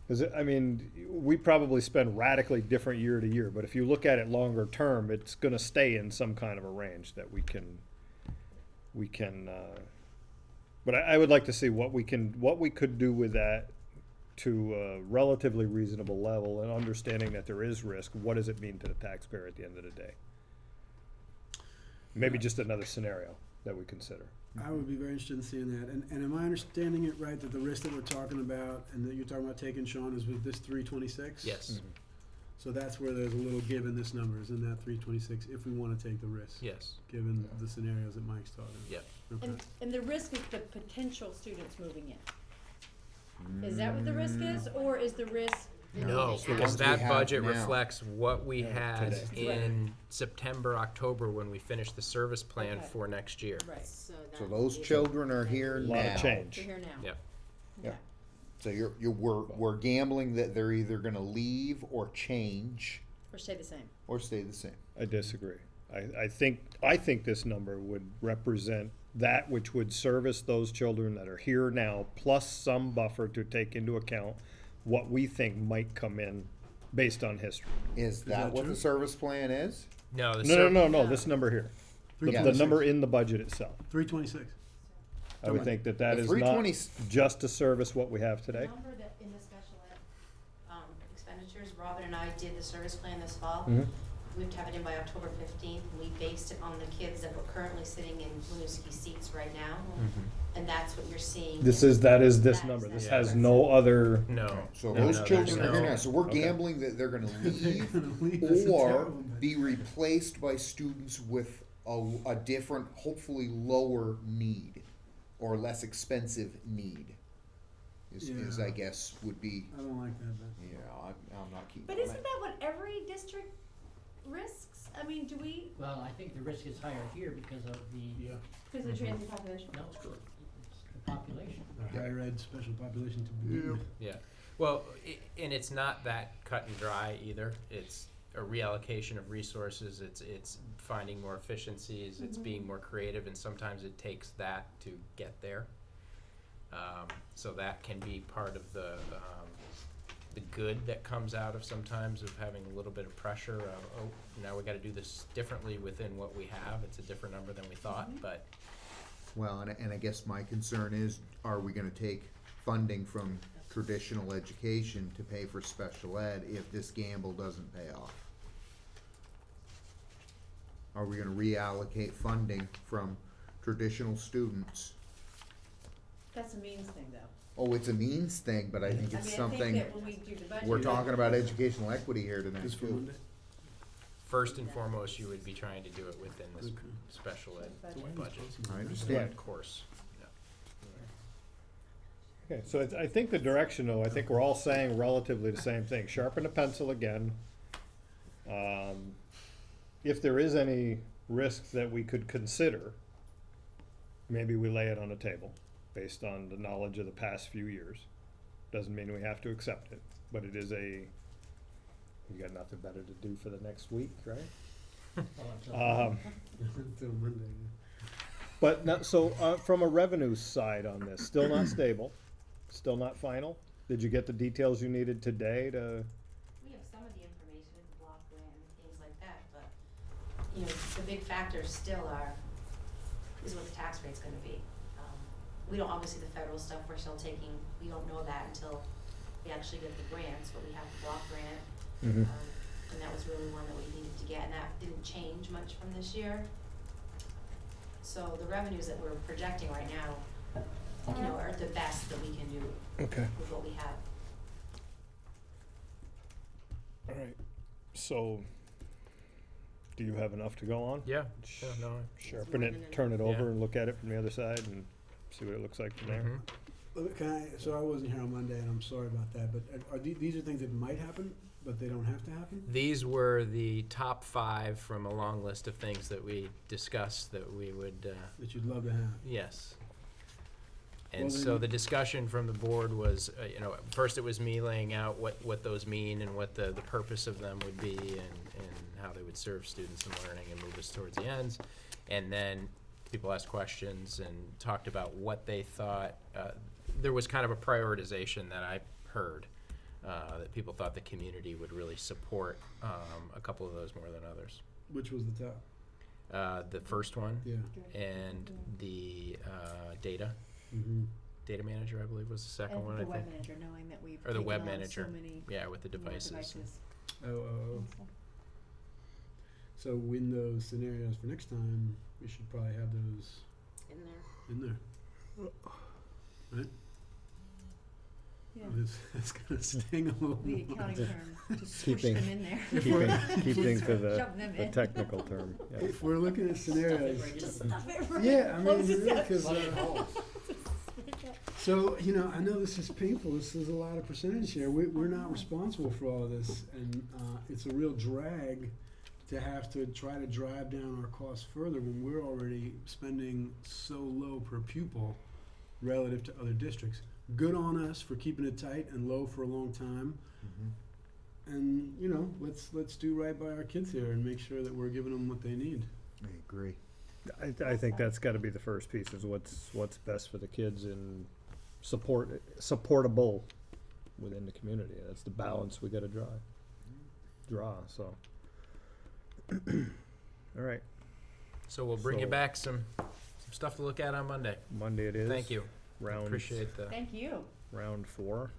because I mean, we probably spend radically different year to year, but if you look at it longer term, it's going to stay in some kind of a range that we can. But I would like to see what we could do with that to a relatively reasonable level, and understanding that there is risk. What does it mean to the taxpayer at the end of the day? Maybe just another scenario that we consider. I would be very interested in seeing that. And am I understanding it right that the risk that we're talking about and that you're talking about taking, Sean, is with this 326? Yes. So that's where there's a little give in this number, is in that 326, if we want to take the risk. Yes. Given the scenarios that Mike's talking about. Yep. Okay. And the risk is the potential students moving in. Is that what the risk is, or is the risk? No, It's the because ones we that have budget now. reflects what we had today. in September, October, when we finished the service plan Okay. for next year. Right. So those children are here A now. lot of change. We're here now. Yep. Yeah. So we're gambling that they're either going to leave or change Or stay the same. or stay the same. I disagree. I think this number would represent that which would service those children that are here now, plus some buffer to take into account what we think might come in based on history. Is that what true? the service plan is? No, the No, this number here. The number in the budget itself. 326. I would think that The is 320 not just to service what we have today. The number that in the special ed expenditures Robin and I did the service plan this fall. Mhm. We have to have it in by October 15th, and we based it on the kids that were currently sitting in Winooski seats right now. And that's what you're seeing. That is this number. This has no other. No. So No, those no, children there's are here no- now. So we're Okay. gambling that they're going to leave, That's a or terrible bet. be replaced by students with a different, hopefully lower need, or less expensive need. Is I guess would be. I don't like that bet. Yeah, I'm not keeping. But isn't that what every district risks? I mean, do we, Well, I think the risk is higher here because of the. because of the transient population? No, it's the population. Our higher ed special population to begin with. Yeah. Well, and it's not that cut and dry either. It's a reallocation of resources. It's finding more efficiencies. It's being more creative, and sometimes it takes that to get there. So that can be part of the good that comes out of sometimes of having a little bit of pressure of, oh, now we got to do this differently within what we have. It's a different number than we thought, but Well, and I guess my concern is, are we going to take funding from traditional education to pay for special ed if this gamble doesn't pay off? Are we going to reallocate funding from traditional students? That's a means thing, though. Oh, it's a means thing, but I think it's I something, think that when we do the budget. we're talking about educational equity here tonight Just for too. Monday? first and foremost, you would be trying to do it within this Okay. special ed Budget. budget. I understand. Of course. Okay, so I think the direction, though, I think we're all saying relatively the same thing. Sharpen the pencil again. If there is any risk that we could consider, maybe we lay it on the table based on the knowledge of the past few years. Doesn't mean we have to accept it, but it is you got nothing better to do for the next week, right? Until Monday. But not, so from a revenue side on this, still not stable, still not final? Did you get the details you needed today to? We have some of the information with the block grant and things like that, but, you know, the big factors still is what the tax rate's gonna be. We don't, obviously the federal stuff we're still taking, we don't know that until we actually get the grants, but we have the block grant. Mhm. And that was really one that we needed to get, and that didn't change much from this year. So the revenues that we're projecting right now, you know, are the best that we can do Okay. with what we have. All right, so, do you have enough to go on? Yeah. Yeah, no. Sharpen it, more than turn it enough. over Yeah. and look at it from the other side and see what it looks like from there? Mhm. So I wasn't here on Monday, and I'm sorry about that, but these are things that might happen, but they don't have to happen? These were the top 5 from a long list of things that we discussed that we would, That you'd love to have? yes. And Well, so then- the discussion from the board was, first it was me laying out what those mean and what the purpose of them would be and how they would serve students in learning and move us towards the ends. And then people asked questions and talked about what they thought. There was kind of a prioritization that I heard, that people thought the community would really support a couple of those more than others. Which was the top? The first one Yeah. and the data manager, I believe, was the second one. And the I web think. manager, knowing that we've Or the taken web on manager, so many yeah, with the more devices. Oh. So in those scenarios for next time, we should probably have those In there. in there. Right? Yeah. It's gonna sting a little The more. accounting term, to squish Keeping- them in there. Keeping to Shove them the in. technical term, yeah. If we're looking at scenarios, Just stuff it right. yeah, I mean, Close it up. because so I know this is painful. This is a lot of percentage here. We're not responsible for all of this, and it's a real drag to have to try to drive down our costs further when we're already spending so low per pupil relative to other districts. Good on us for keeping it tight and low for a long time. And let's do right by our kids here and make sure that we're giving them what they need. I agree. I think that's gotta be the first piece, is what's best for the kids and supportable within the community. That's the balance we gotta draw, so. All right, So we'll bring you So- back some stuff to look at on Monday. Monday it is. Thank you. Round. Appreciate the. Thank you. Round 4.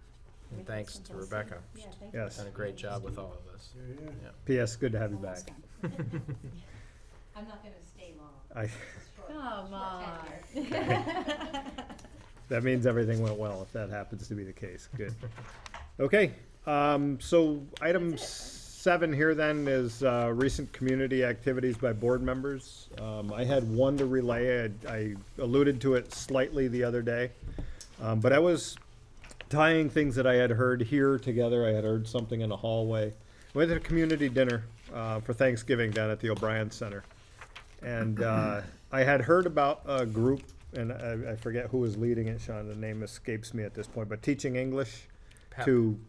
And thanks to Rebecca. Yeah, thank Yes. Done a great job with all of this. Yeah. P.S. Good to have you back. I'm not gonna stay long. I, Come on. that means everything went well, if that happens to be the case. Good. Okay, so item 7 here then is recent community activities by board members. I had one to relay. I alluded to it slightly the other day, but I was tying things that I had heard here together. I had heard something in the hallway. We went to a community dinner for Thanksgiving down at the O'Brien Center. And I had heard about a group, and I forget who was leading it, Sean, the name escapes me at this point, but teaching English PEP. to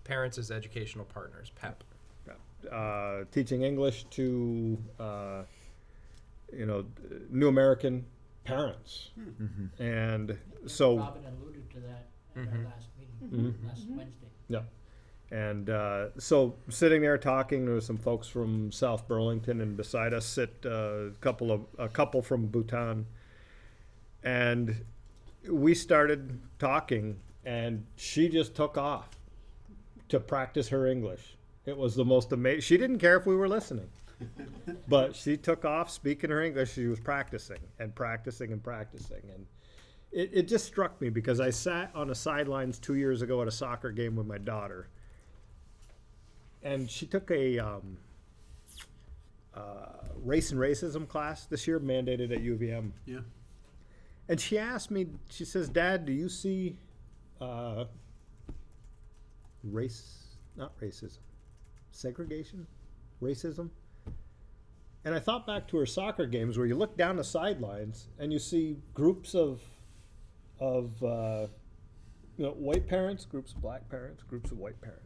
Parents as Educational Partners, PEP. teaching English to, new American parents. And so, Robin alluded to that at our last meeting, last Wednesday. yeah. And so sitting there talking, there was some folks from South Burlington, and beside us sit a couple from Bhutan. And we started talking, and she just took off to practice her English. It was the most amazing. She didn't care if we were listening, but she took off speaking her English. She was practicing and practicing and practicing. And it just struck me because I sat on the sidelines 2 years ago at a soccer game with my daughter. And she took a race and racism class this year, mandated at UVM. Yeah. And she asked me, she says, "Dad, do you see not racism, segregation, racism?" And I thought back to her soccer games where you look down the sidelines and you see groups of white parents, groups of black parents, groups of white parents.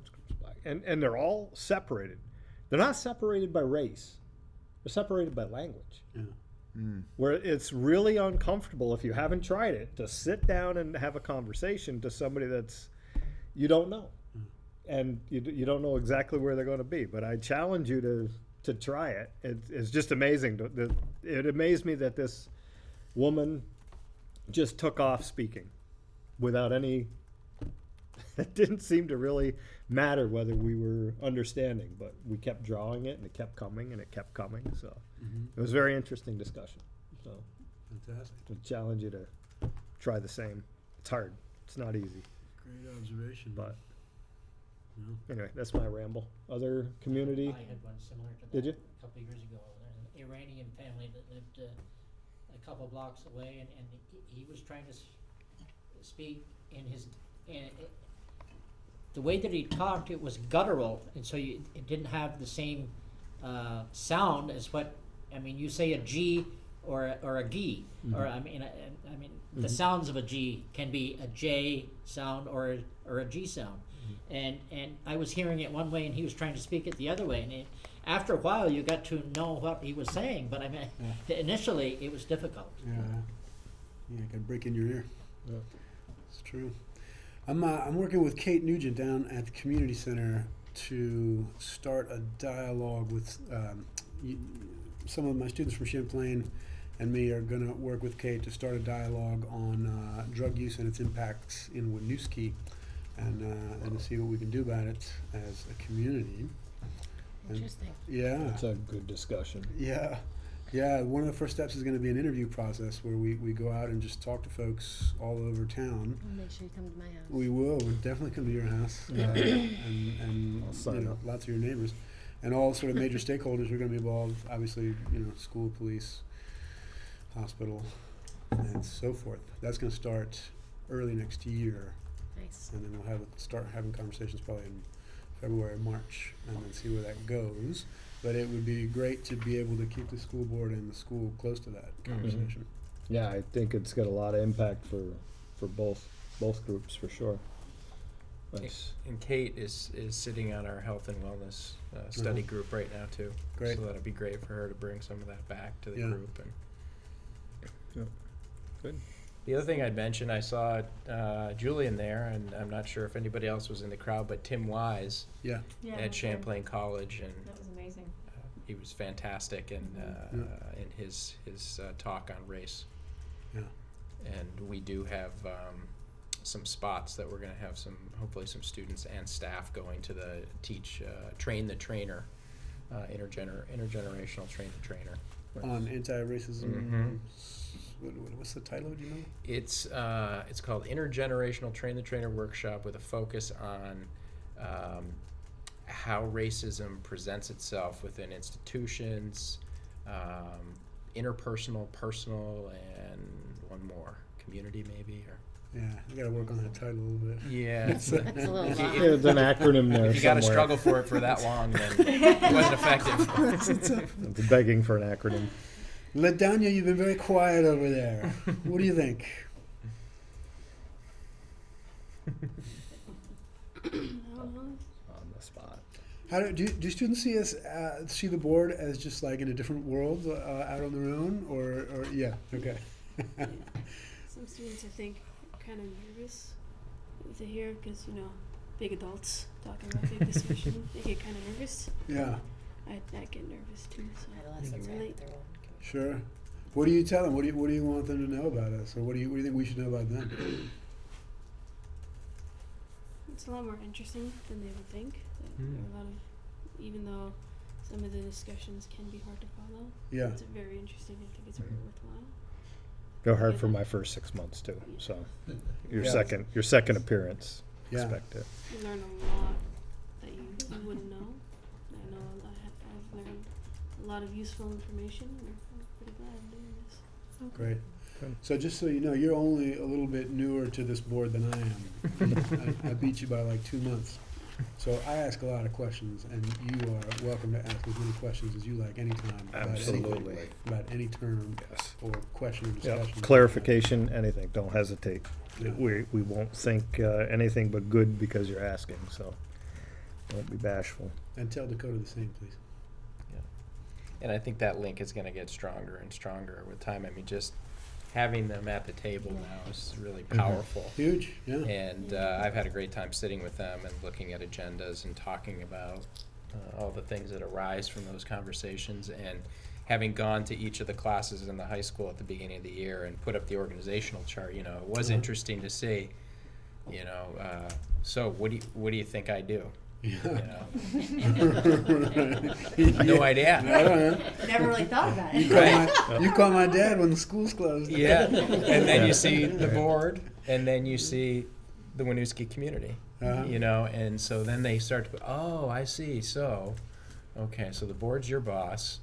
And they're all separated. They're not separated by race. They're separated by language. Yeah. Where it's really uncomfortable, if you haven't tried it, to sit down and have a conversation to somebody that's you don't know. And you don't know exactly where they're going to be. But I challenge you to try it. It's just amazing. It amazed me that this woman just took off speaking without any... It didn't seem to really matter whether we were understanding, but we kept drawing it, and it kept coming, and it kept coming. So it was a very interesting discussion. So Fantastic. I challenge you to try the same. It's hard. It's not easy. Great observation. But Yeah. anyway, that's my ramble. Other community? I had one similar to that. Did you? A couple of years ago. There's an Iranian family that lived a couple blocks away, and he was trying to speak in his... the way that he talked, it was guttural, and so it didn't have the same sound as what... I mean, you say a G or a G, or I mean, the sounds of a G can be a J sound or a G sound. And I was hearing it one way, and he was trying to speak it the other way. And after a while, you got to know what he was saying. But I mean, initially, it was difficult. Yeah, it can break in your ear. Yeah. It's true. I'm working with Kate Nugent down at the community center to start a dialogue with some of my students from Champlain, and me are going to work with Kate to start a dialogue on drug use and its impacts in Winooski, and to see what we can do about it as a community. Interesting. Yeah. That's a good discussion. Yeah. Yeah, one of the first steps is going to be an interview process where we go out and just talk to folks all over town. Make sure you come to my house. We will. We'll definitely come to your house. And I'll sign up. lots of your neighbors. And all sort of major stakeholders are going to be involved. Obviously, school, police, hospital, and so forth. That's going to start early next year. Nice. And then we'll start having conversations probably in February or March, and then see where that goes. But it would be great to be able to keep the school board and the school close to that conversation. Yeah, I think it's got a lot of impact for both groups for sure. Nice. And Kate is sitting on our health and wellness study group right now too. Great. So that'd be great for her to bring some of that back to the group. And Good. the other thing I'd mention, I saw Julian there, and I'm not sure if anybody else was in the crowd, but Tim Wise Yeah, at Champlain College, and that was amazing. he was fantastic in his talk on race. Yeah. And we do have some spots that we're going to have hopefully some students and staff going to train the trainer, intergenerational train the trainer. On anti-racism. Mhm. What's the title? Do you know? It's called Intergenerational Train the Trainer Workshop with a focus on how racism presents itself within institutions, interpersonal, personal, and one more, community maybe, or. Yeah, I got to work on that title a little bit. Yeah, That's a little if you- long. if- There's an acronym there If you got to somewhere. struggle for it for that long, then it wasn't effective. It's begging for an acronym. LaDanya, you've been very quiet over there. What do you think? I don't know. On the spot. How do students see the board as just like in a different world out on their own, or yeah, okay. Some students, I think, are kind of nervous to hear because, you know, big adults talking about big discussion. They get kind of nervous. Yeah, I get nervous too, so I Adolescents can have relate. their own. sure. What do you tell them? What do you want them to know about us, or what do you think we should know about them? It's a lot more interesting than they would think. There are a lot of, even though some of the discussions can be hard to follow. Yeah. It's very interesting. I think it's very worthwhile. They're hard for my first 6 months too. So your Yeah. second appearance, Yeah. expect it. You learn a lot that you wouldn't know. I know I've learned a lot of useful information, and I'm pretty glad I'm doing this. Great. Good. So just so you know, you're only a little bit newer to this board than I am. I beat you by like 2 months. So I ask a lot of questions, and you are welcome to ask as many questions as you like anytime. Absolutely. About any term Yes. or question or Yeah. discussion. Clarification, anything. Don't hesitate. Yeah. We won't think anything but good because you're asking. So don't be bashful. And tell Dakota the same, please. And I think that link is going to get stronger and stronger with time. I mean, just having them at the table now is really powerful. Huge, yeah. And I've had a great time sitting with them and looking at agendas and talking about all the things that arise from those conversations. And having gone to each of the classes in the high school at the beginning of the year and put up the organizational chart, you know, it was interesting to see, you know, so what do you think I do? Yeah. You know? No idea. I don't know. Never really thought about it. You call my dad when the school's closed. Yeah, and then you see the board, and then you see the Winooski community, you know, and so then they start to, oh, I see, so, okay, so the board's your boss,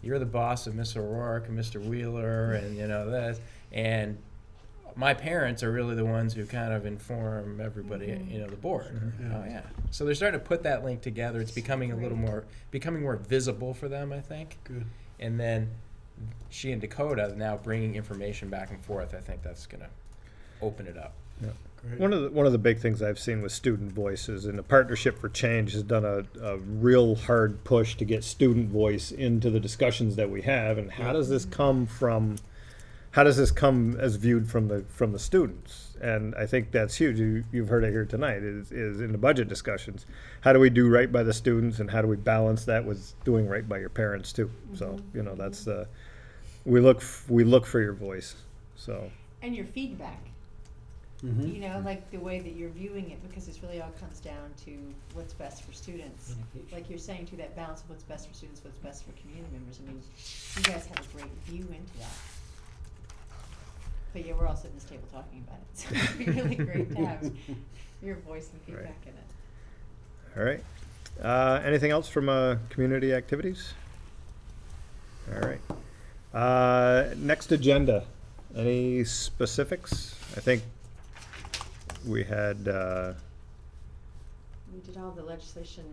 you're the boss of Miss O'Rourke and Mr. Wheeler, and you know that, and my parents are really the ones who kind of inform everybody, you know, the board. Yeah. Oh yeah, so they're starting to put that link together. It's becoming becoming more visible for them, I think. Good. And then she and Dakota now bringing information back and forth. I think that's gonna open it up. Yeah. Great. One of the big things I've seen with Student Voices, and the Partnership for Change has done a real hard push to get student voice into the discussions that we have. And how does this come as viewed from the students? And I think that's huge. You've heard it here tonight. Is in the budget discussions. How do we do right by the students, and how do we balance that with doing right by your parents too? So you know that's we look for your voice. So And your feedback. Mm-hmm. You know, like the way that you're viewing it, because it's really all comes down to what's best for students. Like you're saying, to that balance of what's best for students, what's best for community members. I mean, you guys have a great view into that. But yeah, we're all sitting at this table talking about it. So it'd be really great to have your voice and feedback in it. all right. Anything else from community activities? All right. Next agenda. Any specifics? I think we had. We did all the legislation.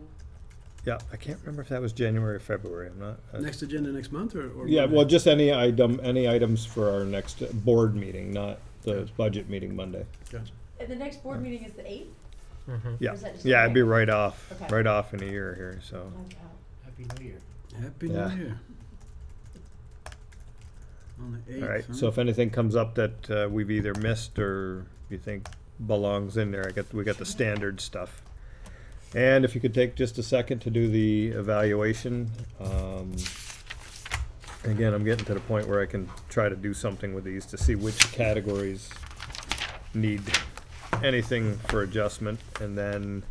Yeah, I can't remember if that was January or February. I'm not. Next agenda next month, or Yeah, Monday? well, just any items for our next board meeting, not the budget meeting Monday. Gotcha. And the next board meeting is the 8th? Yeah, Or is that just yeah, it'd be okay? right off, Okay. right off in a year here. So. Happy New Year. Happy Yeah. New Year. On the 8th, All right. huh? So if anything comes up that we've either missed or you think belongs in there, we got the standard stuff. And if you could take just a second to do the evaluation. Again, I'm getting to the point where I can try to do something with these to see which categories need anything for adjustment. And then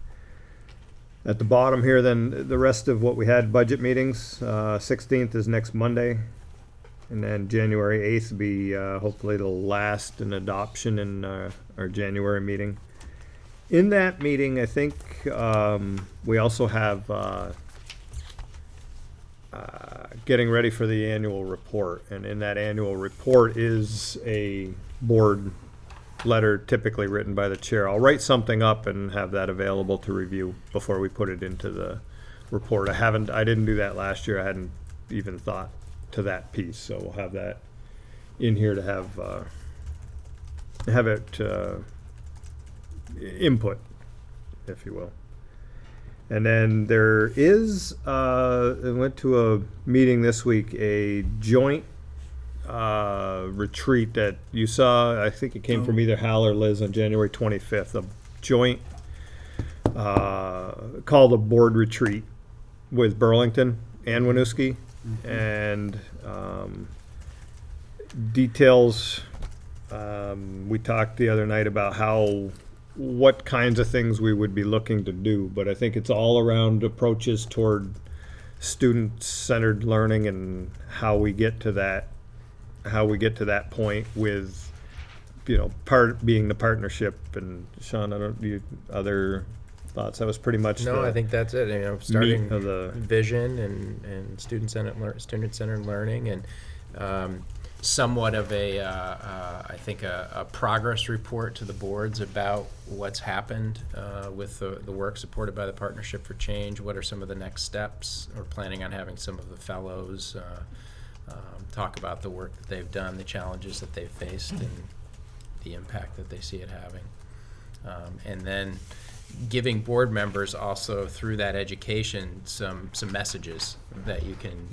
at the bottom here, then the rest of what we had, budget meetings, 16th is next Monday. And then January 8th will be hopefully the last in adoption in our January meeting. In that meeting, I think we also have getting ready for the annual report. And in that annual report is a board letter typically written by the chair. I'll write something up and have that available to review before we put it into the report. I didn't do that last year. I hadn't even thought to that piece, so we'll have that in here to have it input, if you will. And then there is I went to a meeting this week, a joint retreat that you saw. I think it came from either Hal or Liz on January 25th. A joint called a board retreat with Burlington and Winooski. And details, we talked the other night about what kinds of things we would be looking to do, but I think it's all around approaches toward student-centered learning and how we get to that point with, part being the partnership. And Sean, other thoughts? That was pretty much I think that's it. Starting meat of the vision and student-centered learning, and somewhat of I think a progress report to the boards about what's happened with the work supported by the Partnership for Change. What are some of the next steps? We're planning on having some of the fellows talk about the work that they've done, the challenges that they've faced, and the impact that they see it having. And then giving board members also through that education some messages that you can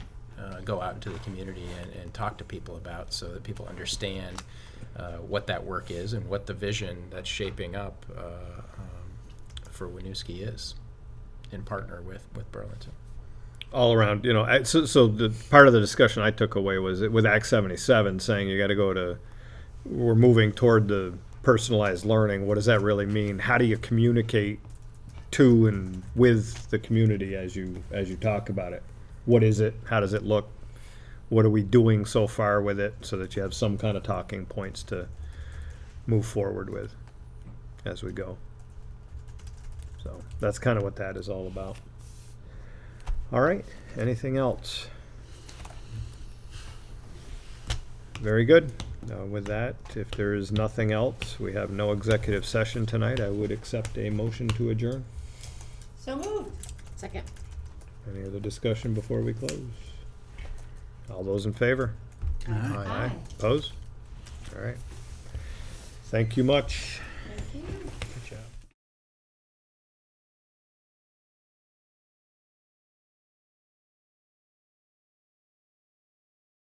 go out into the community and talk to people about, so that people understand what that work is and what the vision that's shaping up for Winooski is, in partner with Burlington. All around, so the part of the discussion I took away was with Act 77 saying you got to we're moving toward the personalized learning. What does that really mean? How do you communicate to and with the community as you talk about it? What is it? How does it look? What are we doing so far with it, so that you have some kind of talking points to move forward with as we go. So that's kind of what that is all about. All right, anything else? Very good. With that, if there is nothing else, we have no executive session tonight. I would accept a motion to adjourn. So moved. Second. Any other discussion before we close? All those in favor? Aye. Opposed? All right. Thank you much.